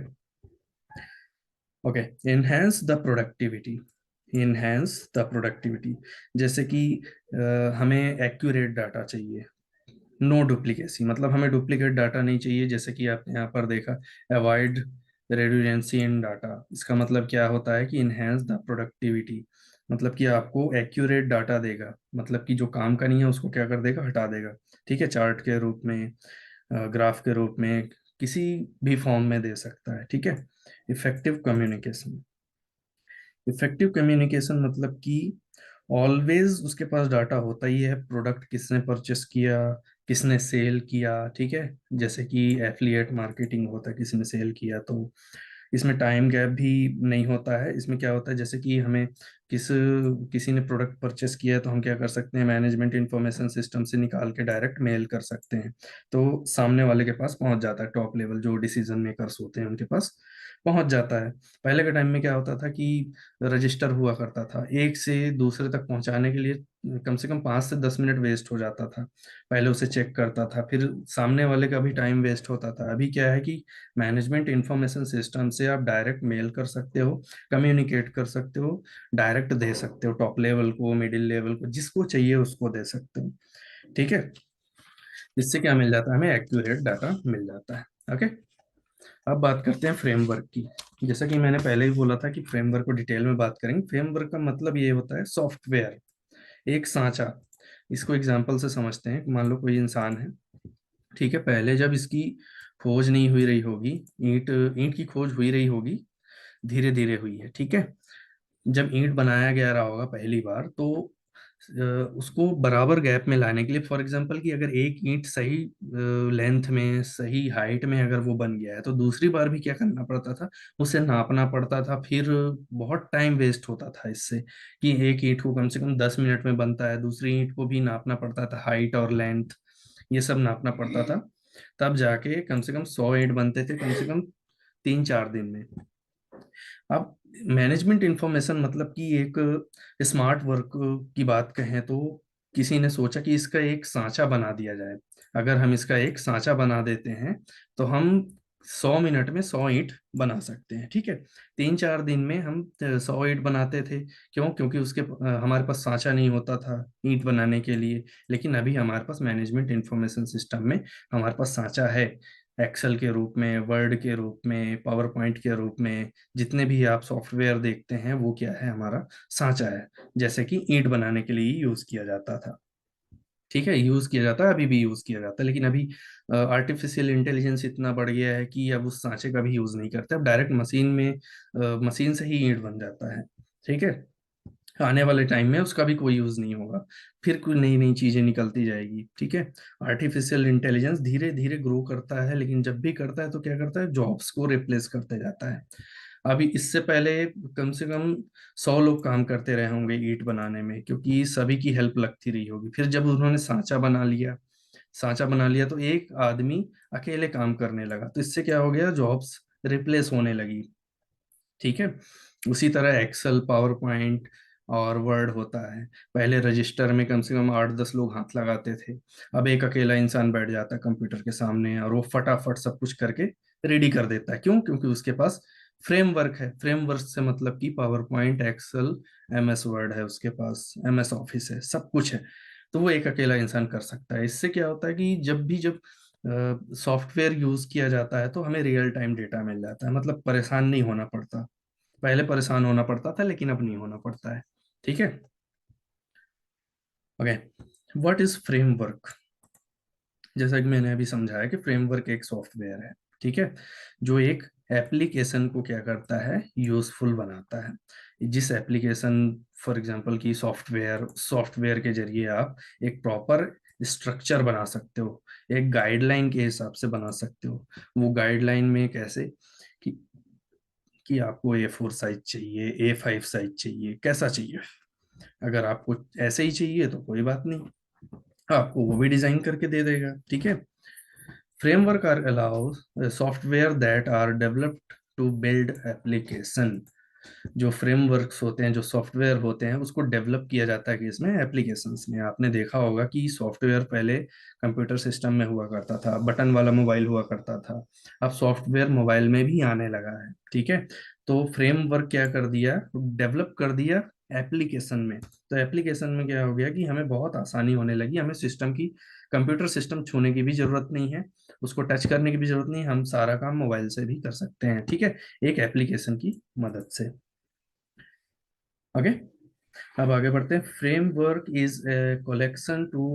okay, enhance the productivity, enhance the productivity, जैसे कि हमें एक्यूरेट डाटा चाहिए, नो डुप्लीकेसी, मतलब हमें डुप्लीकेट डाटा नहीं चाहिए, जैसे कि आपने यहाँ पर देखा, अवॉइड रेडुडेंसी इन डाटा, इसका मतलब क्या होता है कि इनहेंस द प्रोडक्टिविटी, मतलब कि आपको एक्यूरेट डाटा देगा, मतलब कि जो काम का नहीं है उसको क्या कर देगा, हटा देगा। ठीक है, चार्ट के रूप में, ग्राफ के रूप में, किसी भी फॉर्म में दे सकता है। ठीक है, इफेक्टिव कम्युनिकेशन, इफेक्टिव कम्युनिकेशन मतलब कि ऑलवेज उसके पास डाटा होता ही है, प्रोडक्ट किसने परचेस किया, किसने सेल किया। ठीक है, जैसे कि एफिलिएट मार्केटिंग होता है, किसी ने सेल किया, तो इसमें टाइम गैप भी नहीं होता है। इसमें क्या होता है, जैसे कि हमें किस किसी ने प्रोडक्ट परचेस किया है, तो हम क्या कर सकते हैं, मैनेजमेंट इंफॉर्मेशन सिस्टम से निकाल के डायरेक्ट मेल कर सकते हैं, तो सामने वाले के पास पहुंच जाता है, टॉप लेवल जो डिसीजन मेकर्स होते हैं उनके पास पहुंच जाता है। पहले के टाइम में क्या होता था कि रजिस्टर हुआ करता था, एक से दूसरे तक पहुंचाने के लिए कम से कम 5 से 10 मिनट वेस्ट हो जाता था, पहले उसे चेक करता था, फिर सामने वाले का भी टाइम वेस्ट होता था। अभी क्या है कि मैनेजमेंट इंफॉर्मेशन सिस्टम से आप डायरेक्ट मेल कर सकते हो, कम्युनिकेट कर सकते हो, डायरेक्ट दे सकते हो, टॉप लेवल को, मिडिल लेवल को, जिसको चाहिए उसको दे सकते हो। ठीक है, इससे क्या मिल जाता है, हमें एक्यूरेट डाटा मिल जाता है। ओके, अब बात करते हैं फ्रेमवर्क की। जैसा कि मैंने पहले ही बोला था कि फ्रेमवर्क को डिटेल में बात करेंगे। फ्रेमवर्क का मतलब ये होता है सॉफ्टवेयर, एक सांचा। इसको एग्जांपल से समझते हैं, मान लो कोई इंसान है, ठीक है, पहले जब इसकी खोज नहीं हुई रही होगी, ईंट ईंट की खोज हुई रही होगी, धीरे धीरे हुई है। ठीक है, जब ईंट बनाया गया रहा होगा पहली बार, तो उसको बराबर गैप में लाने के लिए, फॉर एग्जांपल कि अगर एक ईंट सही लेंथ में, सही हाइट में अगर वो बन गया है, तो दूसरी बार भी क्या करना पड़ता था, उसे नापना पड़ता था, फिर बहुत टाइम वेस्ट होता था इससे, कि एक ईंट को कम से कम 10 मिनट में बनता है, दूसरी ईंट को भी नापना पड़ता था, हाइट और लेंथ ये सब नापना पड़ता था, तब जाके कम से कम 100 ईंट बनते थे, कम से कम 3-4 दिन में। अब मैनेजमेंट इंफॉर्मेशन मतलब कि एक स्मार्ट वर्क की बात कहें तो, किसी ने सोचा कि इसका एक सांचा बना दिया जाए। अगर हम इसका एक सांचा बना देते हैं, तो हम 100 मिनट में 100 ईंट बना सकते हैं। ठीक है, 3-4 दिन में हम 100 ईंट बनाते थे। क्यों? क्योंकि उसके हमारे पास सांचा नहीं होता था ईंट बनाने के लिए। लेकिन अभी हमारे पास मैनेजमेंट इंफॉर्मेशन सिस्टम में हमारे पास सांचा है, एक्सेल के रूप में, वर्ड के रूप में, पावर पॉइंट के रूप में, जितने भी आप सॉफ्टवेयर देखते हैं वो क्या है, हमारा सांचा है, जैसे कि ईंट बनाने के लिए यूज किया जाता था। ठीक है, यूज किया जाता है, अभी भी यूज किया जाता है, लेकिन अभी आर्टिफिशियल इंटेलिजेंस इतना बढ़ गया है कि अब उस सांचे का भी यूज नहीं करते, अब डायरेक्ट मशीन में, मशीन से ही ईंट बन जाता है। ठीक है, आने वाले टाइम में उसका भी कोई यूज नहीं होगा, फिर कोई नई नई चीजें निकलती जाएगी। ठीक है, आर्टिफिशियल इंटेलिजेंस धीरे धीरे ग्रो करता है, लेकिन जब भी करता है तो क्या करता है, जॉब्स को रिप्लेस करते जाता है। अभी इससे पहले कम से कम 100 लोग काम करते रहे होंगे ईंट बनाने में, क्योंकि सभी की हेल्प लगती रही होगी। फिर जब उन्होंने सांचा बना लिया तो एक आदमी अकेले काम करने लगा, तो इससे क्या हो गया, जॉब्स रिप्लेस होने लगी। ठीक है। उसी तरह एक्सेल, पावर पॉइंट और वर्ड होता है। पहले रजिस्टर में कम से कम 8-10 लोग हाथ लगाते थे। अब एक अकेला इंसान बैठ जाता है कंप्यूटर के सामने और वो फटाफट सब कुछ करके रेडी कर देता है। क्यों? क्योंकि उसके पास फ्रेमवर्क है। फ्रेमवर्क से मतलब कि PowerPoint, Excel, MS Word है उसके पास, एमएस ऑफिस है, सब कुछ है। तो वो एक अकेला इंसान कर सकता है। इससे क्या होता है कि जब सॉफ्टवेयर यूज किया जाता है तो हमें रियल टाइम डेटा मिल जाता है, मतलब परेशान नहीं होना पड़ता। पहले परेशान होना पड़ता था, लेकिन अब नहीं होना पड़ता है। ठीक है। ओके। What is framework? जैसा कि मैंने अभी समझाया कि फ्रेमवर्क एक सॉफ्टवेयर है, ठीक है, जो एक एप्लीकेशन को क्या करता है, यूजफुल बनाता है। जिस एप्लीकेशन, फॉर एग्जांपल की सॉफ्टवेयर सॉफ्टवेयर के जरिए आप एक प्रॉपर स्ट्रक्चर बना सकते हो, एक गाइडलाइन के हिसाब से बना सकते हो। वो गाइडलाइन में कैसे कि आपको A4 साइज चाहिए, A5 साइज चाहिए, कैसा चाहिए। अगर आपको ऐसे ही चाहिए तो कोई बात नहीं, आपको वो भी डिजाइन करके दे देगा। ठीक है। Framework are allows software that are developed to build application. जो फ्रेमवर्क्स होते हैं, जो सॉफ्टवेयर होते हैं, उसको डेवलप किया जाता है कि इसमें एप्लीकेशंस में। आपने देखा होगा कि सॉफ्टवेयर पहले कंप्यूटर सिस्टम में हुआ करता था, बटन वाला मोबाइल हुआ करता था। अब सॉफ्टवेयर मोबाइल में भी आने लगा है। ठीक है। तो फ्रेमवर्क क्या कर दिया, डेवलप कर दिया एप्लीकेशन में। तो एप्लीकेशन में क्या हो गया कि हमें बहुत आसानी होने लगी, हमें सिस्टम की, कंप्यूटर सिस्टम छूने की भी जरूरत नहीं है, उसको टच करने की भी जरूरत नहीं है, हम सारा काम मोबाइल से भी कर सकते हैं। ठीक है। एक एप्लीकेशन की मदद से। ओके। अब आगे बढ़ते हैं। Framework is a collection to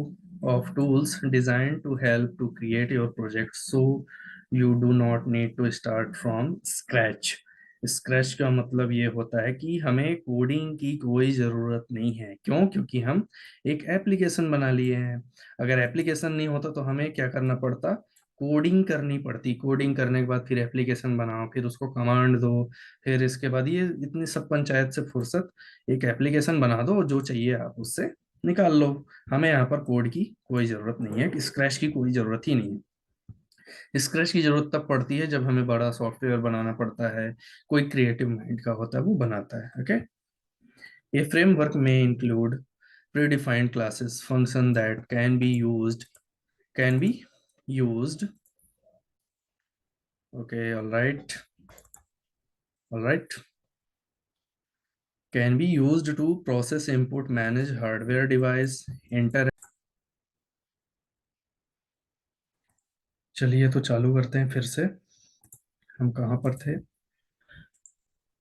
of tools design to help to create your project, so you do not need to start from scratch. Scratch का मतलब ये होता है कि हमें कोडिंग की कोई ज़रूरत नहीं है। क्यों? क्योंकि हम एक एप्लीकेशन बना लिए हैं। अगर एप्लीकेशन नहीं होता तो हमें क्या करना पड़ता, कोडिंग करनी पड़ती। कोडिंग करने के बाद फिर एप्लीकेशन बनाओ, फिर उसको कमांड दो, फिर इसके बाद ये इतनी सब पंचायत से फुर्सत, एक एप्लीकेशन बना दो, जो चाहिए आप उससे निकाल लो। हमें यहाँ पर कोड की कोई जरूरत नहीं है, स्क्रैच की कोई जरूरत ही नहीं है। स्क्रैच की जरूरत तब पड़ती है जब हमें बड़ा सॉफ्टवेयर बनाना पड़ता है, कोई क्रिएटिव माइंड का होता है वो बनाता है। Okay. A framework may include predefined classes, function that can be used. Okay, all right, can be used to process input, manage hardware device, enter। चलिए तो चालू करते हैं फिर से। हम कहाँ पर थे?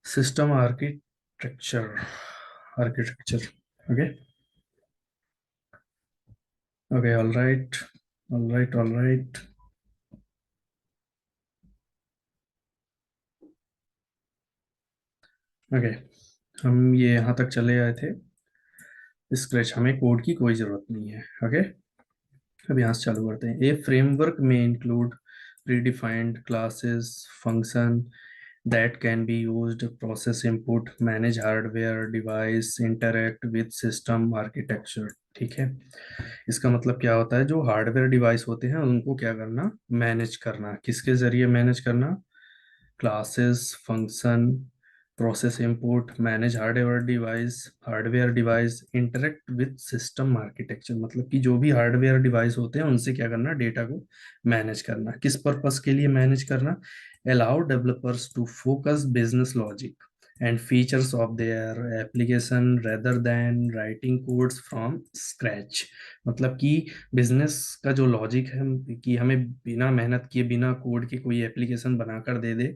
System architecture, architecture. Okay. Okay, all right, all right, all right. Okay. हम ये यहाँ तक चले आए थे। स्क्रैच, हमें कोड की कोई जरूरत नहीं है। ओके। अब यहाँ से चालू करते हैं। ए फ्रेमवर्क में include predefined classes, function that can be used, process input, manage hardware device, interact with system architecture. ठीक है। इसका मतलब क्या होता है, जो हार्डवेयर डिवाइस होते हैं उनको क्या करना, मैनेज करना। किसके जरिए मैनेज करना? Classes, function, process input, manage hardware device, interact with system architecture. मतलब कि जो भी हार्डवेयर डिवाइस होते हैं उनसे क्या करना, डेटा को मैनेज करना। किस पर्पस के लिए मैनेज करना? Allow developers to focus business logic and features of their application rather than writing codes from scratch. मतलब कि बिजनेस का जो लॉजिक है कि हमें बिना मेहनत किए, बिना कोड के कोई एप्लीकेशन बनाकर दे दे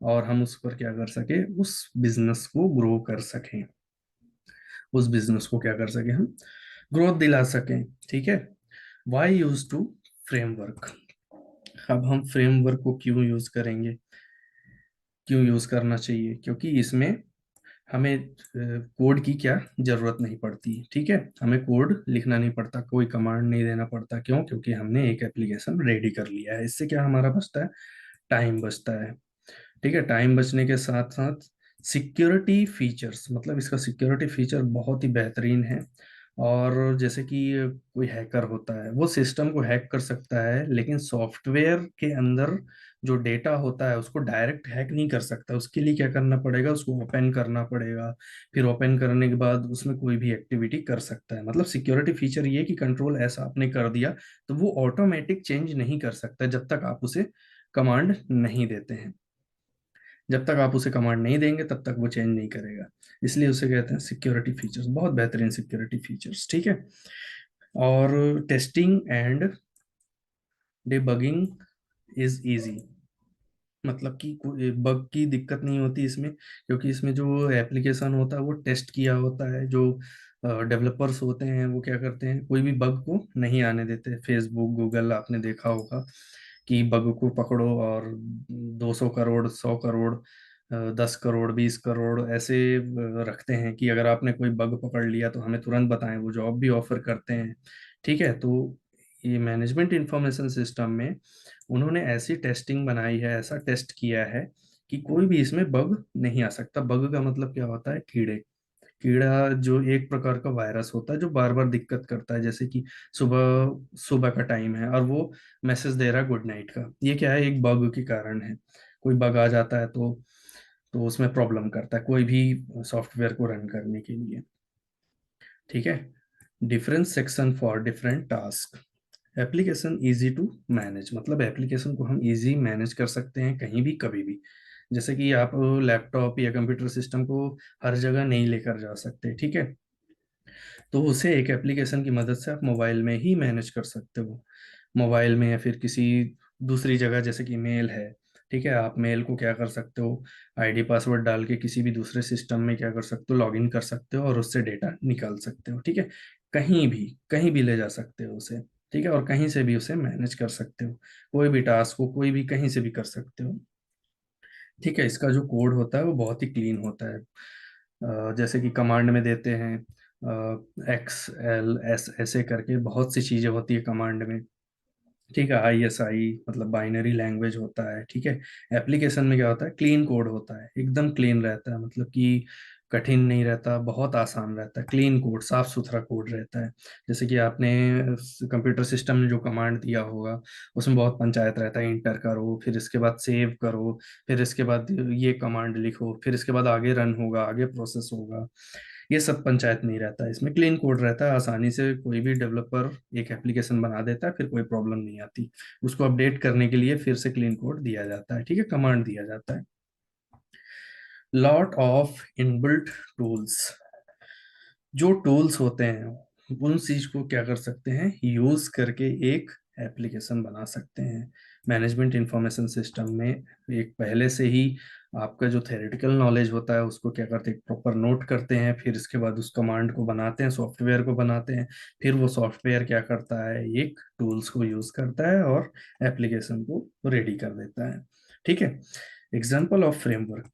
और हम उस पर क्या कर सके, उस बिजनेस को ग्रो कर सकें, उस बिजनेस को क्या कर सके, हम ग्रोथ दिला सकें। ठीक है। Why use to framework? अब हम फ्रेमवर्क को क्यों यूज करेंगे, क्यों यूज करना चाहिए? क्योंकि इसमें हमें कोड की क्या जरूरत नहीं पड़ती। ठीक है। हमें कोड लिखना नहीं पड़ता, कोई कमांड नहीं देना पड़ता। क्यों? क्योंकि हमने एक एप्लीकेशन रेडी कर लिया है। इससे क्या हमारा बचता है, टाइम बचता है। ठीक है, टाइम बचने के साथ साथ सिक्योरिटी फीचर्स, मतलब इसका सिक्योरिटी फीचर बहुत ही बेहतरीन है। और जैसे कि कोई हैकर होता है वो सिस्टम को हैक कर सकता है, लेकिन सॉफ्टवेयर के अंदर जो डेटा होता है उसको डायरेक्ट हैक नहीं कर सकता। उसके लिए क्या करना पड़ेगा, उसको ओपन करना पड़ेगा। फिर ओपन करने के बाद उसमें कोई भी एक्टिविटी कर सकता है। मतलब सिक्योरिटी फीचर ये कि कंट्रोल ऐसा आपने कर दिया तो वो ऑटोमेटिक चेंज नहीं कर सकता जब तक आप उसे कमांड नहीं देते हैं। जब तक आप उसे कमांड नहीं देंगे तब तक वो चेंज नहीं करेगा। इसलिए उसे कहते हैं सिक्योरिटी फीचर्स, बहुत बेहतरीन सिक्योरिटी फीचर्स। ठीक है। और testing and debugging is easy, मतलब कि कोई बग की दिक्कत नहीं होती इसमें, क्योंकि इसमें जो एप्लीकेशन होता है वो टेस्ट किया होता है। जो डेवलपर्स होते हैं वो क्या करते हैं, कोई भी बग को नहीं आने देते। फेसबुक, गूगल आपने देखा होगा कि बग को पकड़ो और 200 करोड़, 100 करोड़, 10 करोड़, 20 करोड़ ऐसे रखते हैं कि अगर आपने कोई बग पकड़ लिया तो हमें तुरंत बताएं। वो जॉब भी ऑफर करते हैं। ठीक है। तो ये मैनेजमेंट इंफॉर्मेशन सिस्टम में उन्होंने ऐसी टेस्टिंग बनाई है, ऐसा टेस्ट किया है कि कोई भी इसमें बग नहीं आ सकता। बग का मतलब क्या होता है, कीड़े। कीड़ा जो एक प्रकार का वायरस होता है जो बार बार दिक्कत करता है। जैसे कि सुबह सुबह का टाइम है और वो मैसेज दे रहा है गुड नाइट का, ये क्या है, एक बग के कारण है। कोई बग आ जाता है तो उसमें प्रॉब्लम करता है कोई भी सॉफ्टवेयर को रन करने के लिए। ठीक है। Different section for different task, application easy to manage, मतलब एप्लीकेशन को हम इजी मैनेज कर सकते हैं कहीं भी कभी भी। जैसे कि आप लैपटॉप या कंप्यूटर सिस्टम को हर जगह नहीं लेकर जा सकते। ठीक है। तो उसे एक एप्लीकेशन की मदद से आप मोबाइल में ही मैनेज कर सकते हो। मोबाइल में या फिर किसी दूसरी जगह, जैसे कि मेल है। ठीक है, आप मेल को क्या कर सकते हो, आईडी पासवर्ड डाल के किसी भी दूसरे सिस्टम में क्या कर सकते हो, लॉगिन कर सकते हो और उससे डेटा निकाल सकते हो। ठीक है। कहीं भी ले जा सकते हो उसे। ठीक है। और कहीं से भी उसे मैनेज कर सकते हो। कोई भी टास्क को कोई भी कहीं से भी कर सकते हो। ठीक है। इसका जो कोड होता है वो बहुत ही क्लीन होता है। जैसे कि कमांड में देते हैं एक्स एल एस ऐसे करके बहुत सी चीजें होती है कमांड में। ठीक है। ISI मतलब बाइनरी लैंग्वेज होता है। ठीक है। एप्लीकेशन में क्या होता है, क्लीन कोड होता है, एकदम क्लीन रहता है, मतलब कि कठिन नहीं रहता, बहुत आसान रहता है। क्लीन कोड, साफ सुथरा कोड रहता है। जैसे कि आपने कंप्यूटर सिस्टम में जो कमांड दिया होगा उसमें बहुत पंचायत रहता है, इंटर करो, फिर इसके बाद सेव करो, फिर इसके बाद ये कमांड लिखो, फिर इसके बाद आगे रन होगा, आगे प्रोसेस होगा। ये सब पंचायत नहीं रहता है, इसमें क्लीन कोड रहता है। आसानी से कोई भी डेवलपर एक एप्लीकेशन बना देता है, फिर कोई प्रॉब्लम नहीं आती। उसको अपडेट करने के लिए फिर से क्लीन कोड दिया जाता है। ठीक है, कमांड दिया जाता है। लॉट ऑफ इनबिल्ट टूल्स, जो टूल्स होते हैं उन चीज को क्या कर सकते हैं, यूज करके एक एप्लीकेशन बना सकते हैं। मैनेजमेंट इंफॉर्मेशन सिस्टम में एक पहले से ही आपका जो थेरेटिकल नॉलेज होता है उसको क्या करते हैं, प्रॉपर नोट करते हैं, फिर इसके बाद उस कमांड को बनाते हैं, सॉफ्टवेयर को बनाते हैं। फिर वो सॉफ्टवेयर क्या करता है, एक टूल्स को यूज करता है और एप्लीकेशन को रेडी कर देता है। ठीक है। एग्जाम्पल ऑफ फ्रेमवर्क,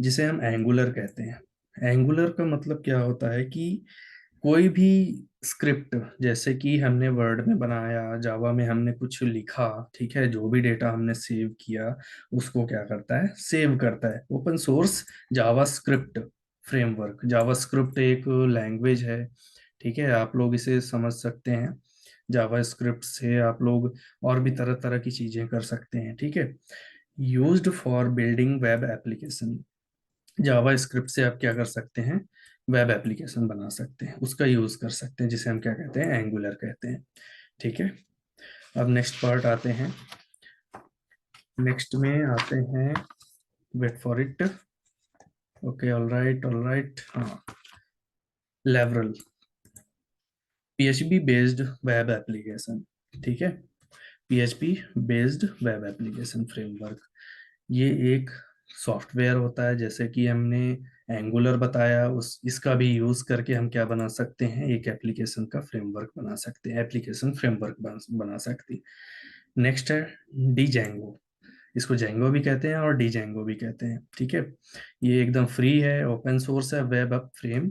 जिसे हम एंगुलर कहते हैं। एंगुलर का मतलब क्या होता है कि कोई भी स्क्रिप्ट, जैसे कि हमने वर्ड में बनाया, जावा में हमने कुछ लिखा, ठीक है, जो भी डेटा हमने सेव किया उसको क्या करता है, सेव करता है। ओपन सोर्स जावा स्क्रिप्ट फ्रेमवर्क, जावा स्क्रिप्ट एक लैंग्वेज है। ठीक है, आप लोग इसे समझ सकते हैं। जावा स्क्रिप्ट से आप लोग और भी तरह तरह की चीजें कर सकते हैं। ठीक है। Used for building web application, Java script से आप क्या कर सकते हैं, वेब एप्लीकेशन बना सकते हैं, उसका यूज कर सकते हैं, जिसे हम क्या कहते हैं, एंगुलर कहते हैं। ठीक है। अब नेक्स्ट पार्ट आते हैं। नेक्स्ट में आते हैं, wait for it, okay, alright alright, हाँ, Laravel, PHP based web application. ठीक है। PHP based web application framework, ये एक सॉफ्टवेयर होता है। जैसे कि हमने एंगुलर बताया, उस इसका भी यूज करके हम क्या बना सकते हैं, एक एप्लीकेशन का फ्रेमवर्क बना सकते हैं, एप्लीकेशन फ्रेमवर्क बना सकते हैं। नेक्स्ट है डी जैंगो, इसको जैंगो भी कहते हैं और डी जैंगो भी कहते हैं। ठीक है। ये एकदम फ्री है, ओपन सोर्स है, वेब एप फ्रेम।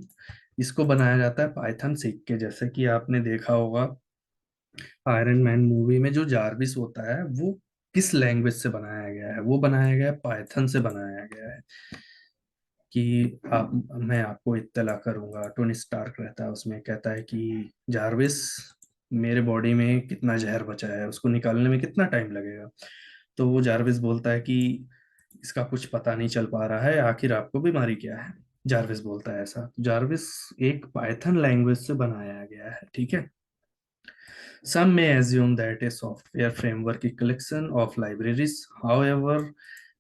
इसको बनाया जाता है पाइथन सीख के। जैसे कि आपने देखा होगा आयरन मैन मूवी में जो जारविस होता है वो किस लैंग्वेज से बनाया गया है? वो बनाया गया है पाइथन से बनाया गया है। कि आप मैं आपको इत्तला करूंगा, टोनी स्टार्क रहता है उसमें, कहता है कि जारविस, मेरे बॉडी में कितना जहर बचा है, उसको निकालने में कितना टाइम लगेगा? तो वो जारविस बोलता है कि इसका कुछ पता नहीं चल पा रहा है, आखिर आपको बीमारी क्या है? जारविस बोलता है ऐसा। जारविस एक पाइथन लैंग्वेज से बनाया गया है, ठीक है। Some may assume that a software framework is a collection of libraries. However,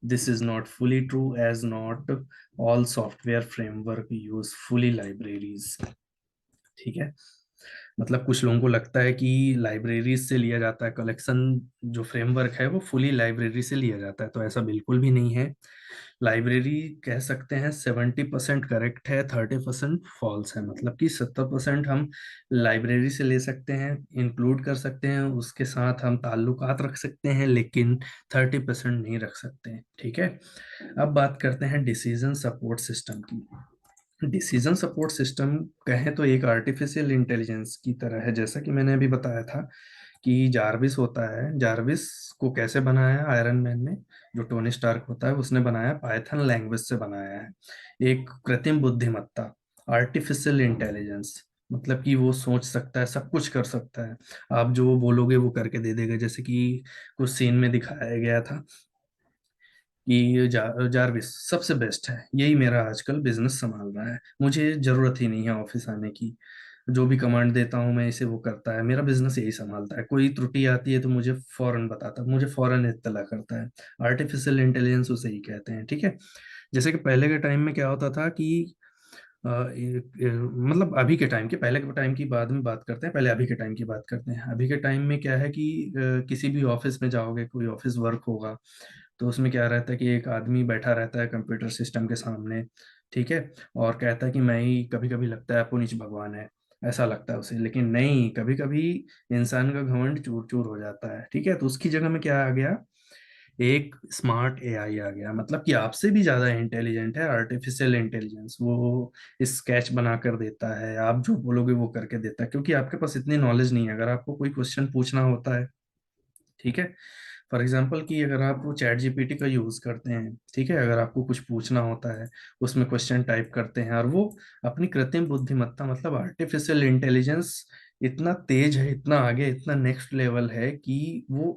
this is not fully true, as not all software framework use fully libraries. ठीक है। मतलब कुछ लोगों को लगता है कि लाइब्रेरी से लिया जाता है कलेक्शन, जो फ्रेमवर्क है वो फुली लाइब्रेरी से लिया जाता है, तो ऐसा बिल्कुल भी नहीं है। लाइब्रेरी कह सकते हैं 70% करेक्ट है, 30% फॉल्स है। मतलब कि 70% हम लाइब्रेरी से ले सकते हैं, इंक्लूड कर सकते हैं, उसके साथ हम ताल्लुकात रख सकते हैं, लेकिन 30% नहीं रख सकते हैं, ठीक है। अब बात करते हैं डिसीजन सपोर्ट सिस्टम की। डिसीजन सपोर्ट सिस्टम कहें तो एक आर्टिफिशियल इंटेलिजेंस की तरह है, जैसा कि मैंने अभी बताया था कि जारविस होता है। जारविस को कैसे बनाया आयरन मैन ने? जो टोनी स्टार्क होता है उसने बनाया, पाइथन लैंग्वेज से बनाया है। एक कृत्रिम बुद्धिमत्ता, आर्टिफिशियल इंटेलिजेंस, मतलब कि वो सोच सकता है, सब कुछ कर सकता है। आप जो बोलोगे वो करके दे देगा। जैसे कि कुछ सीन में दिखाया गया था कि जारविस सबसे बेस्ट है, यही मेरा आजकल बिजनेस संभाल रहा है, मुझे जरूरत ही नहीं है ऑफिस आने की, जो भी कमांड देता हूँ मैं इसे वो करता है, मेरा बिजनेस यही संभालता है, कोई त्रुटि आती है तो मुझे फौरन बताता है, मुझे फौरन इत्तला करता है। आर्टिफिशियल इंटेलिजेंस उसे ही कहते हैं, ठीक है। जैसे कि पहले के टाइम में क्या होता था कि मतलब अभी के टाइम के, पहले के टाइम की बाद में बात करते हैं, पहले अभी के टाइम की बात करते हैं। अभी के टाइम में क्या है कि किसी भी ऑफिस में जाओगे, कोई ऑफिस वर्क होगा, तो उसमें क्या रहता है कि एक आदमी बैठा रहता है कंप्यूटर सिस्टम के सामने, ठीक है, और कहता है कि मैं ही, कभी कभी लगता है पुनिच भगवान है, ऐसा लगता है उसे। लेकिन नहीं, कभी कभी इंसान का घमंड चूर चूर हो जाता है, ठीक है। तो उसकी जगह में क्या आ गया? एक स्मार्ट एआई आ गया, मतलब कि आपसे भी ज्यादा इंटेलिजेंट है, आर्टिफिशियल इंटेलिजेंस। वो स्केच बना कर देता है, आप जो बोलोगे वो करके देता है, क्योंकि आपके पास इतनी नॉलेज नहीं है। अगर आपको कोई क्वेश्चन पूछना होता है, ठीक है, फॉर एग्जाम्पल कि अगर आप वो चैट जीपीटी का यूज करते हैं, ठीक है, अगर आपको कुछ पूछना होता है, उसमें क्वेश्चन टाइप करते हैं, और वो अपनी कृत्रिम बुद्धिमत्ता मतलब आर्टिफिशियल इंटेलिजेंस इतना तेज है, इतना आगे, इतना नेक्स्ट लेवल है कि वो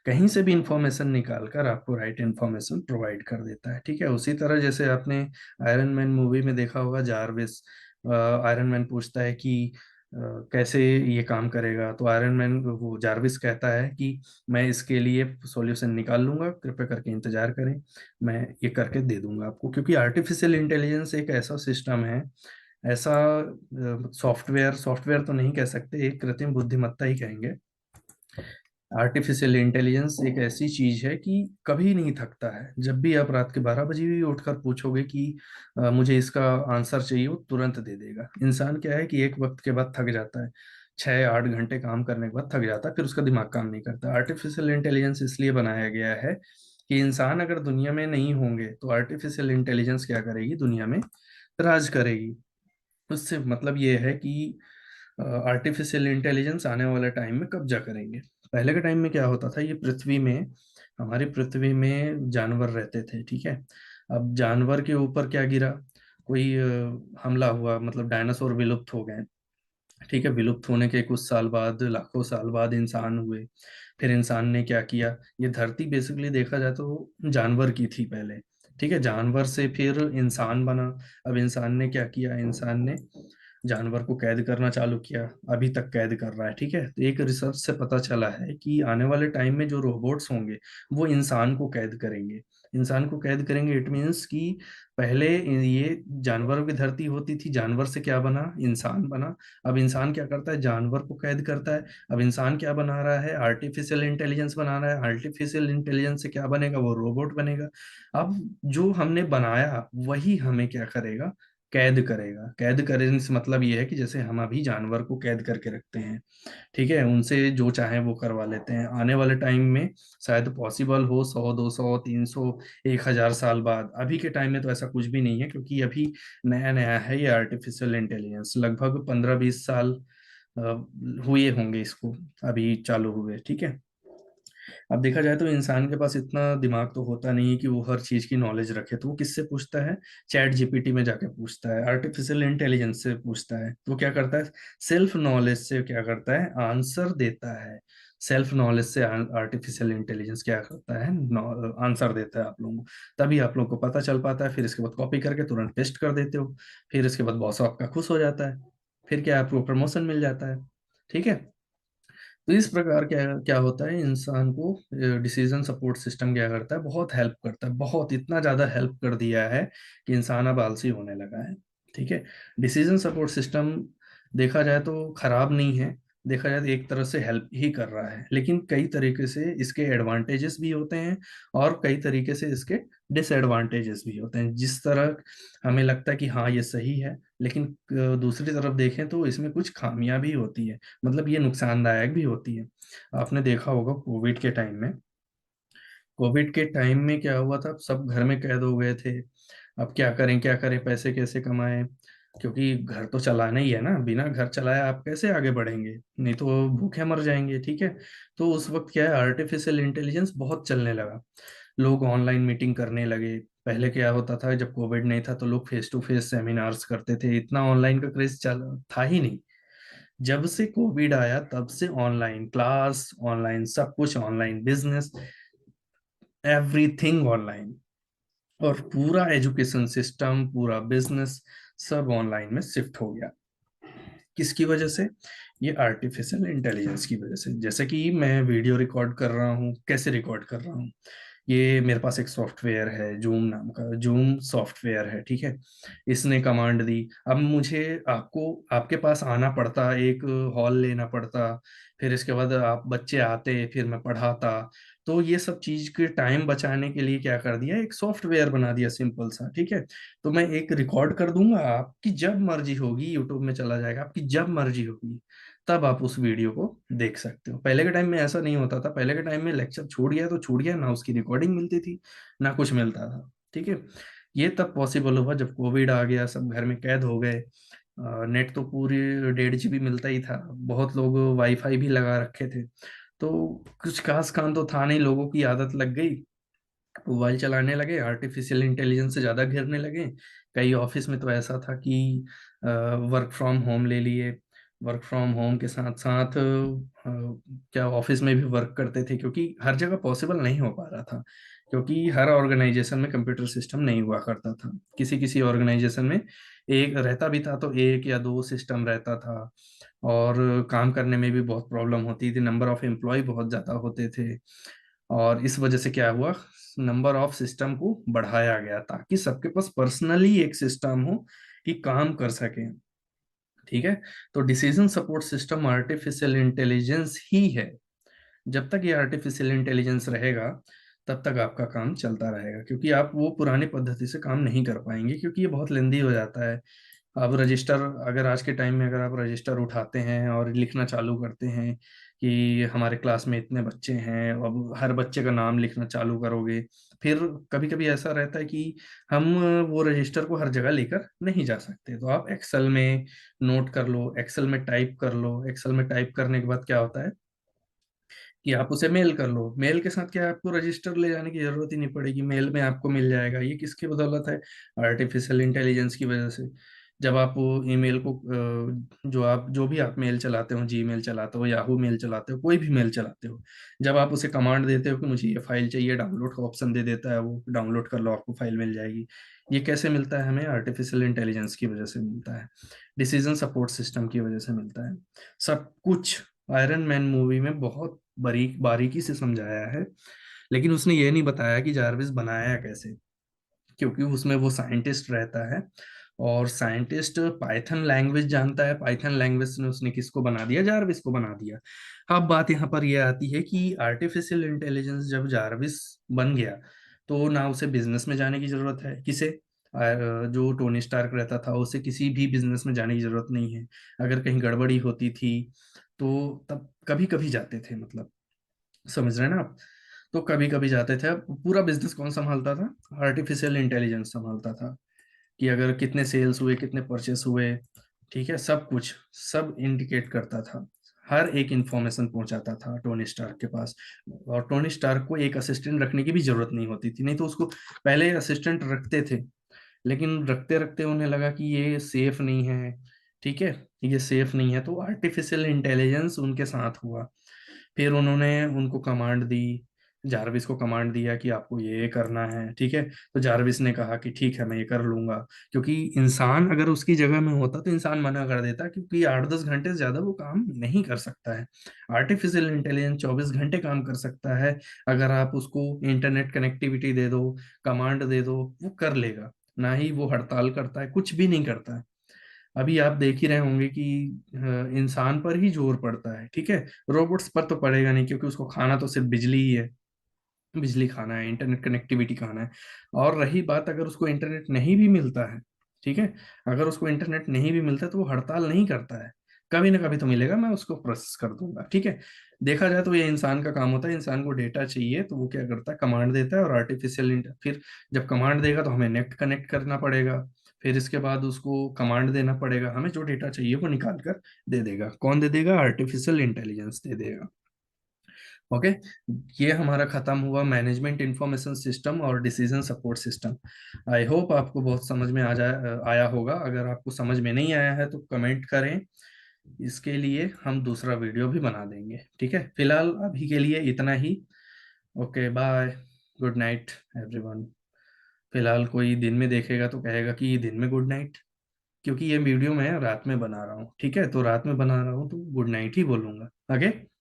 कहीं से भी इंफॉर्मेशन निकाल कर आपको राइट इंफॉर्मेशन प्रोवाइड कर देता है, ठीक है। उसी तरह जैसे आपने आयरन मैन मूवी में देखा होगा, जारविस, आयरन मैन पूछता है कि अ, कैसे ये काम करेगा, तो आयरन मैन, वो जारविस कहता है कि मैं इसके लिए सॉल्यूशन निकाल लूंगा, कृपया करके इंतजार करें, मैं ये करके दे दूंगा आपको। क्योंकि आर्टिफिशियल इंटेलिजेंस एक ऐसा सिस्टम है, ऐसा सॉफ्टवेयर, सॉफ्टवेयर तो नहीं कह सकते, एक कृत्रिम बुद्धिमत्ता ही कहेंगे। आर्टिफिशियल इंटेलिजेंस एक ऐसी चीज है कि कभी नहीं थकता है। जब भी आप रात के 12 बजे भी उठकर पूछोगे कि मुझे इसका आंसर चाहिए, वो तुरंत दे देगा। इंसान क्या है कि एक वक्त के बाद थक जाता है, 6-8 घंटे काम करने के बाद थक जाता है, फिर उसका दिमाग काम नहीं करता। आर्टिफिशियल इंटेलिजेंस इसलिए बनाया गया है कि इंसान अगर दुनिया में नहीं होंगे तो आर्टिफिशियल इंटेलिजेंस क्या करेगी? दुनिया में राज करेगी। उससे मतलब ये है कि आर्टिफिशियल इंटेलिजेंस आने वाले टाइम में कब्जा करेंगे। पहले के टाइम में क्या होता था, ये पृथ्वी में, हमारी पृथ्वी में जानवर रहते थे, ठीक है। अब जानवर के ऊपर क्या गिरा? कोई हमला हुआ, मतलब डायनासोर विलुप्त हो गए, ठीक है। विलुप्त होने के कुछ साल बाद, लाखों साल बाद इंसान हुए। फिर इंसान ने क्या किया? ये धरती बेसिकली देखा जाए तो जानवर की थी पहले, ठीक है, जानवर से फिर इंसान बना। अब इंसान ने क्या किया? इंसान ने जानवर को कैद करना चालू किया, अभी तक कैद कर रहा है, ठीक है। तो एक रिसर्च से पता चला है कि आने वाले टाइम में जो रोबोट्स होंगे वो इंसान को कैद करेंगे। इंसान को कैद करेंगे, इट मीन्स कि पहले ये जानवरों की धरती होती थी, जानवर से क्या बना? इंसान बना। अब इंसान क्या करता है? जानवर को कैद करता है। अब इंसान क्या बना रहा है? आर्टिफिशियल इंटेलिजेंस बना रहा है। आर्टिफिशियल इंटेलिजेंस से क्या बनेगा? वो रोबोट बनेगा। अब जो हमने बनाया वही हमें क्या करेगा? कैद करेगा। कैद करने से मतलब ये है कि जैसे हम अभी जानवर को कैद करके रखते हैं, ठीक है, उनसे जो चाहे वो करवा लेते हैं। आने वाले टाइम में शायद पॉसिबल हो 100, 200, 300, 1,000 साल बाद। अभी के टाइम में तो ऐसा कुछ भी नहीं है, क्योंकि अभी नया नया है ये आर्टिफिशियल इंटेलिजेंस, लगभग 15-20 साल अ, हुए होंगे इसको अभी चालू हुए, ठीक है। अब देखा जाए तो इंसान के पास इतना दिमाग तो होता नहीं है कि वो हर चीज की नॉलेज रखे, तो वो किससे पूछता है? चैट जीपीटी में जाके पूछता है, आर्टिफिशियल इंटेलिजेंस से पूछता है। तो क्या करता है? सेल्फ नॉलेज से क्या करता है? आंसर देता है। सेल्फ नॉलेज से आर्टिफिशियल इंटेलिजेंस क्या करता है? आंसर देता है आप लोगों को। तभी आप लोगों को पता चल पाता है, फिर इसके बाद कॉपी करके तुरंत पेस्ट कर देते हो। फिर इसके बाद बॉस आपका खुश हो जाता है। फिर क्या, आपको प्रमोशन मिल जाता है। ठीक है। तो इस प्रकार क्या क्या होता है, इंसान को डिसीजन सपोर्ट सिस्टम क्या करता है? बहुत हेल्प करता है, बहुत इतना ज्यादा हेल्प कर दिया है कि इंसान अब आलसी होने लगा है। ठीक है। डिसीजन सपोर्ट सिस्टम देखा जाए तो खराब नहीं है, देखा जाए तो एक तरह से हेल्प ही कर रहा है, लेकिन कई तरीके से इसके एडवांटेजेस भी होते हैं और कई तरीके से इसके डिसएडवांटेजेस भी होते हैं। जिस तरह हमें लगता है कि हाँ ये सही है, लेकिन दूसरी तरफ देखें तो इसमें कुछ खामियां भी होती है, मतलब ये नुकसानदायक भी होती है। आपने देखा होगा कोविड के टाइम में क्या हुआ था, सब घर में कैद हो गए थे। अब क्या करें क्या करें, पैसे कैसे कमाएं, क्योंकि घर तो चलाना ही है ना, बिना घर चलाए आप कैसे आगे बढ़ेंगे, नहीं तो भूखे मर जाएंगे। ठीक है। तो उस वक्त क्या है, आर्टिफिशियल इंटेलिजेंस बहुत चलने लगा। लोग ऑनलाइन मीटिंग करने लगे। पहले क्या होता था, जब कोविड नहीं था तो लोग फेस टू फेस सेमिनार्स करते थे, इतना ऑनलाइन का क्रेज चल था ही नहीं। जब से कोविड आया तब से ऑनलाइन क्लास, ऑनलाइन सब कुछ, ऑनलाइन बिजनेस, एवरीथिंग ऑनलाइन। और पूरा एजुकेशन सिस्टम, पूरा बिजनेस सब ऑनलाइन में शिफ्ट हो गया। किसकी वजह से? ये आर्टिफिशियल इंटेलिजेंस की वजह से। जैसे कि मैं वीडियो रिकॉर्ड कर रहा हूँ, कैसे रिकॉर्ड कर रहा हूँ? ये मेरे पास एक सॉफ्टवेयर है, जूम नाम का, जूम सॉफ्टवेयर है। ठीक है। इसने कमांड दी, अब मुझे आपको आपके पास आना पड़ता, एक हॉल लेना पड़ता, फिर इसके बाद आप बच्चे आते, फिर मैं पढ़ाता। तो ये सब चीज के टाइम बचाने के लिए क्या कर दिया, एक सॉफ्टवेयर बना दिया सिंपल सा। ठीक है। तो मैं एक रिकॉर्ड कर दूंगा, आपकी जब मर्जी होगी यूट्यूब में चला जाएगा, आपकी जब मर्जी होगी तब आप उस वीडियो को देख सकते हो। पहले के टाइम में ऐसा नहीं होता था, पहले के टाइम में लेक्चर छूट गया तो छूट गया, ना उसकी रिकॉर्डिंग मिलती थी ना कुछ मिलता था। ठीक है। ये तब पॉसिबल हुआ जब कोविड आ गया, सब घर में कैद हो गए। नेट तो पूरी 1.5 GB मिलता ही था, बहुत लोग वाईफाई भी लगा रखे थे। तो कुछ खास काम तो था नहीं, लोगों की आदत लग गई, मोबाइल चलाने लगे, आर्टिफिशियल इंटेलिजेंस से ज्यादा घिरने लगे। कई ऑफिस में तो ऐसा था कि वर्क फ्रॉम होम ले लिए, वर्क फ्रॉम होम के साथ साथ क्या ऑफिस में भी वर्क करते थे, क्योंकि हर जगह पॉसिबल नहीं हो पा रहा था, क्योंकि हर ऑर्गेनाइजेशन में कंप्यूटर सिस्टम नहीं हुआ करता था। किसी किसी ऑर्गेनाइजेशन में एक रहता भी था तो एक या दो सिस्टम रहता था, और काम करने में भी बहुत प्रॉब्लम होती थी, नंबर ऑफ एम्प्लॉय बहुत ज्यादा होते थे। और इस वजह से क्या हुआ, नंबर ऑफ सिस्टम को बढ़ाया गया ताकि सबके पास पर्सनली एक सिस्टम हो कि काम कर सके। ठीक है। तो decision support system artificial intelligence ही है। जब तक ये आर्टिफिशियल इंटेलिजेंस रहेगा तब तक आपका काम चलता रहेगा, क्योंकि आप वो पुरानी पद्धति से काम नहीं कर पाएंगे, क्योंकि ये बहुत लेंदी हो जाता है। अब रजिस्टर, अगर आज के टाइम में अगर आप रजिस्टर उठाते हैं और लिखना चालू करते हैं कि हमारे क्लास में इतने बच्चे हैं, अब हर बच्चे का नाम लिखना चालू करोगे, फिर कभी कभी ऐसा रहता है कि हम वो रजिस्टर को हर जगह लेकर नहीं जा सकते, तो आप एक्सेल में नोट कर लो, एक्सेल में टाइप कर लो। एक्सेल में टाइप करने के बाद क्या होता है कि आप उसे मेल कर लो, मेल के साथ क्या है, आपको रजिस्टर ले जाने की जरूरत ही नहीं पड़ेगी, मेल में आपको मिल जाएगा। ये किसकी बदौलत है? आर्टिफिशियल इंटेलिजेंस की वजह से। जब आप ईमेल को जो भी आप मेल चलाते हो, जीमेल चलाते हो, याहू मेल चलाते हो, कोई भी मेल चलाते हो, जब आप उसे कमांड देते हो कि मुझे ये फाइल चाहिए, डाउनलोड का ऑप्शन दे देता है, वो डाउनलोड कर लो, आपको फाइल मिल जाएगी। ये कैसे मिलता है हमें? आर्टिफिशियल इंटेलिजेंस की वजह से मिलता है, डिसीजन सपोर्ट सिस्टम की वजह से मिलता है। सब कुछ आयरन मैन मूवी में बहुत बारीकी से समझाया है, लेकिन उसने ये नहीं बताया कि जारविस बनाया कैसे, क्योंकि उसमें वो साइंटिस्ट रहता है और साइंटिस्ट पाइथन लैंग्वेज जानता है, पाइथन लैंग्वेज ने उसने किसको बना दिया? जारविस को बना दिया। अब बात यहाँ पर यह आती है कि आर्टिफिशियल इंटेलिजेंस जब जारविस बन गया तो ना उसे बिजनेस में जाने की जरूरत है, किसे जो टोनी स्टार्क रहता था उसे किसी भी बिजनेस में जाने की जरूरत नहीं है। अगर कहीं गड़बड़ी होती थी तो तब कभी कभी जाते थे, मतलब समझ रहे हैं ना आप? तो कभी कभी जाते थे। अब पूरा बिजनेस कौन संभालता था? आर्टिफिशियल इंटेलिजेंस संभालता था, कि अगर कितने सेल्स हुए, कितने परचेस हुए, ठीक है, सब कुछ सब इंडिकेट करता था। हर एक इंफॉर्मेशन पहुंचाता था टोनी स्टार्क के पास। और टोनी स्टार्क को एक असिस्टेंट रखने की भी जरूरत नहीं होती थी, नहीं तो उसको पहले असिस्टेंट रखते थे, लेकिन रखते रखते उन्हें लगा कि ये सेफ नहीं है, ठीक है, ये सेफ नहीं है, तो आर्टिफिशियल इंटेलिजेंस उनके साथ हुआ। फिर उन्होंने उनको कमांड दी, जारविस को कमांड दिया कि आपको ये करना है, ठीक है। तो जारविस ने कहा कि ठीक है मैं ये कर लूंगा, क्योंकि इंसान अगर उसकी जगह में होता तो इंसान मना कर देता, क्योंकि 8-10 घंटे से ज्यादा वो काम नहीं कर सकता है। आर्टिफिशियल इंटेलिजेंस 24 घंटे काम कर सकता है। अगर आप उसको इंटरनेट कनेक्टिविटी दे दो, कमांड दे दो, वो कर लेगा। ना ही वो हड़ताल करता है, कुछ भी नहीं करता है। अभी आप देख ही रहे होंगे कि इंसान पर ही जोर पड़ता है, ठीक है। रोबोट्स पर तो पड़ेगा नहीं, क्योंकि उसको खाना तो सिर्फ बिजली ही है, बिजली खाना है, इंटरनेट कनेक्टिविटी खाना है। और रही बात, अगर उसको इंटरनेट नहीं भी मिलता है, ठीक है, अगर उसको इंटरनेट नहीं भी मिलता है तो वो हड़ताल नहीं करता है। कभी ना कभी तो मिलेगा, मैं उसको प्रोसेस कर दूंगा, ठीक है। देखा जाए तो ये इंसान का काम होता है, इंसान को डेटा चाहिए तो वो क्या करता है, कमांड देता है, और फिर जब कमांड देगा तो हमें नेट कनेक्ट करना पड़ेगा। फिर इसके बाद उसको कमांड देना पड़ेगा, हमें जो डेटा चाहिए वो निकाल कर दे देगा। कौन दे देगा? आर्टिफिशियल इंटेलिजेंस दे देगा। ओके। ये हमारा खत्म हुआ मैनेजमेंट इंफॉर्मेशन सिस्टम और decision support system. I hope आपको बहुत समझ में आया होगा। अगर आपको समझ में नहीं आया है तो कमेंट करें, इसके लिए हम दूसरा वीडियो भी बना देंगे, ठीक है। फिलहाल अभी के लिए इतना ही। Okay, bye, good night everyone. फिलहाल कोई दिन में देखेगा तो कहेगा कि ये दिन में गुड नाइट, क्योंकि ये वीडियो मैं रात में बना रहा हूँ, ठीक है, तो रात में बना रहा हूँ तो गुड नाइट ही बोलूंगा। ओके।